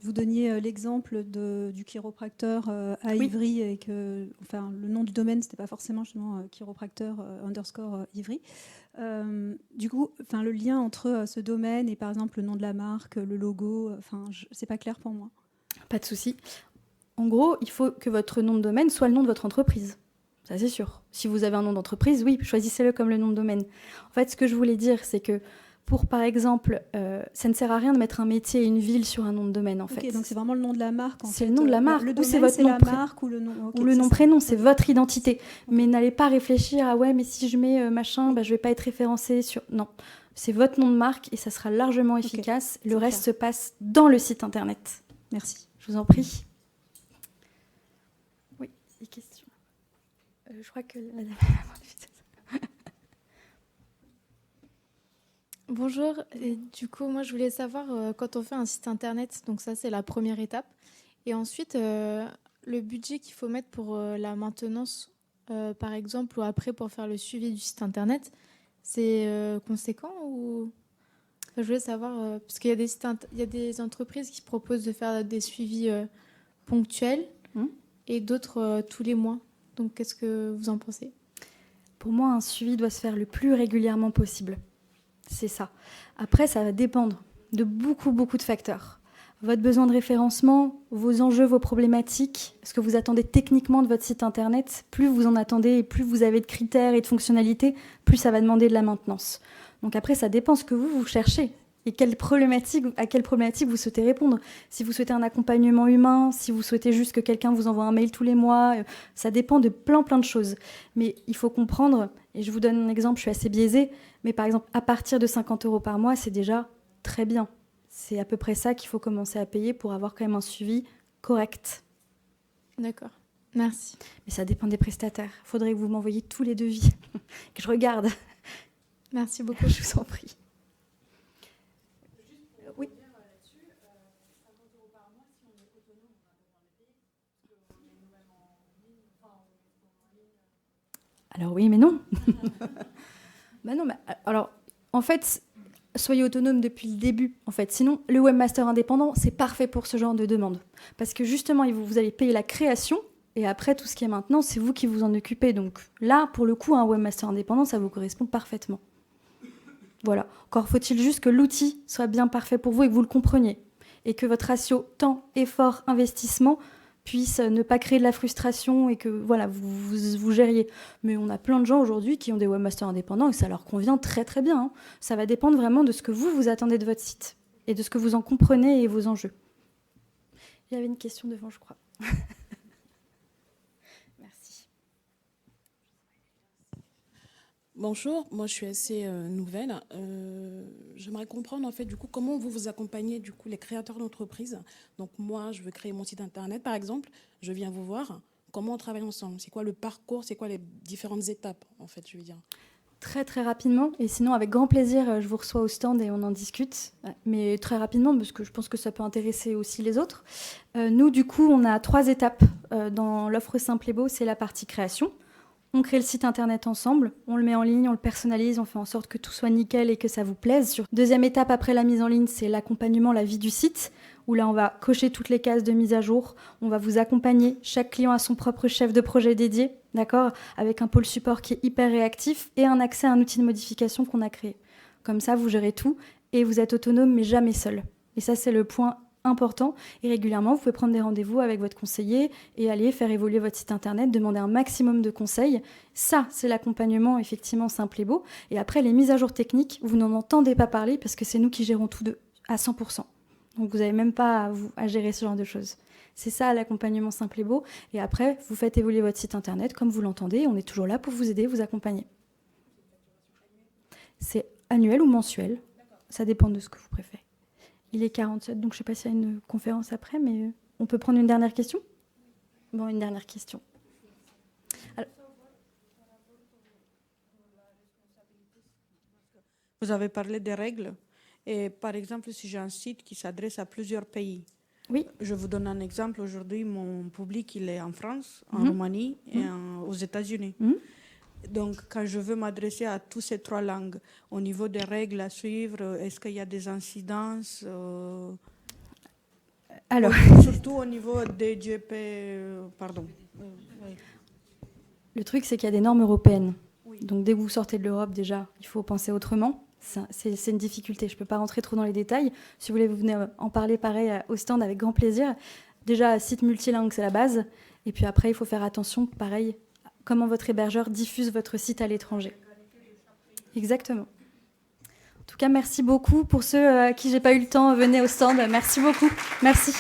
Vous donniez l'exemple du chiropracteur à Ivry et que, enfin, le nom du domaine c'était pas forcément justement chiropracteur _Ivry. Du coup, enfin, le lien entre ce domaine et par exemple le nom de la marque, le logo, enfin, c'est pas clair pour moi. Pas de souci. En gros, il faut que votre nom de domaine soit le nom de votre entreprise. Ça, c'est sûr. Si vous avez un nom d'entreprise, oui, choisissez-le comme le nom de domaine. En fait, ce que je voulais dire, c'est que pour, par exemple, ça ne sert à rien de mettre un métier et une ville sur un nom de domaine, en fait. Donc c'est vraiment le nom de la marque. C'est le nom de la marque. Le ou domaine, c'est votre nom la marque ou le nom. Ou le nom prénom, c'est votre identité. Mais n'allez pas réfléchir à ouais, mais si je mets machin, je vais pas être référencé sur. Non. c'est votre nom de marque et ça sera largement efficace. Le reste se passe dans le site internet. Merci. Je vous en prie. Oui, des questions. Je crois que la dame... Bonjour, et du coup, moi je voulais savoir quand on fait un site internet, donc ça c'est la première étape, et ensuite le budget qu'il faut mettre pour la maintenance, par exemple, ou après pour faire le suivi du site internet, c'est conséquent ou... Enfin, je voulais savoir, parce qu'il y a il y a des entreprises qui proposent de faire des suivis ponctuels et d'autres tous les mois, donc qu'est-ce que vous en pensez? Pour moi, un suivi doit se faire le plus régulièrement possible. C'est ça. Après, ça va dépendre de beaucoup de facteurs. Votre besoin de référencement, vos enjeux, vos problématiques, ce que vous attendez techniquement de votre site internet, plus vous en attendez et plus vous avez de critères et de fonctionnalités, plus ça va demander de la maintenance. Donc après, ça dépend ce que vous cherchez et à quelle problématique vous souhaitez répondre. Si vous souhaitez un accompagnement humain, si vous souhaitez juste que quelqu'un vous envoie un mail tous les mois, ça dépend de plein de choses. Mais il faut comprendre, et je vous donne un exemple, je suis assez biaisée, mais par exemple, à partir de 50 € par mois, c'est déjà très bien. C'est à peu près ça qu'il faut commencer à payer pour avoir quand même un suivi correct. D'accord, merci. Mais ça dépend des prestataires. Il faudrait que vous m'envoyiez tous les devis, que je regarde. Merci beaucoup. Je vous en prie. Oui. Alors oui, mais non. Bah non, alors en fait, soyez autonome depuis le début. En fait, sinon, le webmaster indépendant, c'est parfait pour ce genre de demande, parce que justement, vous allez payer la création et après tout ce qui est maintenant, c'est vous qui vous en occupez. Donc là, pour le coup, un webmaster indépendant, ça vous correspond parfaitement. Voilà. Encore faut-il juste que l'outil soit bien parfait pour vous et que vous le compreniez et que votre ratio temps, effort, investissement puisse ne pas créer de la frustration et que voilà, vous gériez. Mais on a plein de gens aujourd'hui qui ont des webmasters indépendants et ça leur convient très très bien. Hein. Ça va dépendre vraiment de ce que vous attendez de votre site et de ce que vous en comprenez et vos enjeux. Il y avait une question devant, je crois. Merci. Bonjour, moi je suis assez nouvelle. J'aimerais comprendre en fait du coup comment vous accompagnez du coup les créateurs d'entreprises. Donc moi je veux créer mon site internet par exemple, je viens vous voir. Comment on travaille ensemble? C'est quoi le parcours? C'est quoi les différentes étapes en fait, je veux dire? Très très rapidement, et sinon avec grand plaisir je vous reçois au stand et on en discute, mais très rapidement parce que je pense que ça peut intéresser aussi les autres. Nous du coup on a 3 étapes dans l'offre Simple et Beau. C'est la partie création. On crée le site internet ensemble, on le met en ligne, on le personnalise, on fait en sorte que tout soit nickel et que ça vous plaise. Deuxième étape après la mise en ligne, c'est l'accompagnement, la vie du site, où là on va cocher toutes les cases de mise à jour, on va vous accompagner, chaque client a son propre chef de projet dédié, d'accord, avec un pôle support qui est hyper réactif et un accès à un outil de modification qu'on a créé. Comme ça, vous gérez tout et vous êtes autonome mais jamais seul. Et ça, c'est le point important. Et régulièrement, vous pouvez prendre des rendez-vous avec votre conseiller et aller faire évoluer votre site internet, demander un maximum de conseils. Ça, c'est l'accompagnement effectivement simple et beau. Et après, les mises à jour techniques, vous n'en entendez pas parler parce que c'est nous qui gérons tout à 100%. Donc vous n'avez même pas à gérer ce genre de choses. C'est ça l'accompagnement simple et beau. Et après, vous faites évoluer votre site internet comme vous l'entendez. On est toujours là pour vous aider, vous accompagner. C'est annuel ou mensuel. Ça dépend de ce que vous préférez. Il est 47, donc je ne sais pas s'il y a une conférence après, mais on peut prendre une dernière question? Bon, une dernière question. Alors... Vous avez parlé des règles. Et par exemple, si j'ai un site qui s'adresse à plusieurs pays, oui. Je vous donne un exemple. Aujourd'hui, mon public, il est en France, en Roumanie et aux États-Unis. Donc, quand je veux m'adresser à toutes ces 3 langues, au niveau des règles à suivre, est-ce qu'il y a des incidences Alors, surtout au niveau des GP, pardon. Oui. Le truc, c'est qu'il y a des normes européennes. Oui. Donc, dès que vous sortez de l'Europe, déjà, il faut penser autrement. C'est une difficulté. Je ne peux pas rentrer trop dans les détails. Si vous voulez, vous venez en parler pareil au stand avec grand plaisir. Déjà, site multilingue, c'est la base. Et puis après, il faut faire attention, pareil, comment votre hébergeur diffuse votre site à l'étranger. Exactement. En tout cas, merci beaucoup. Pour ceux à qui j'ai pas eu le temps, venez au stand. Merci beaucoup. Merci.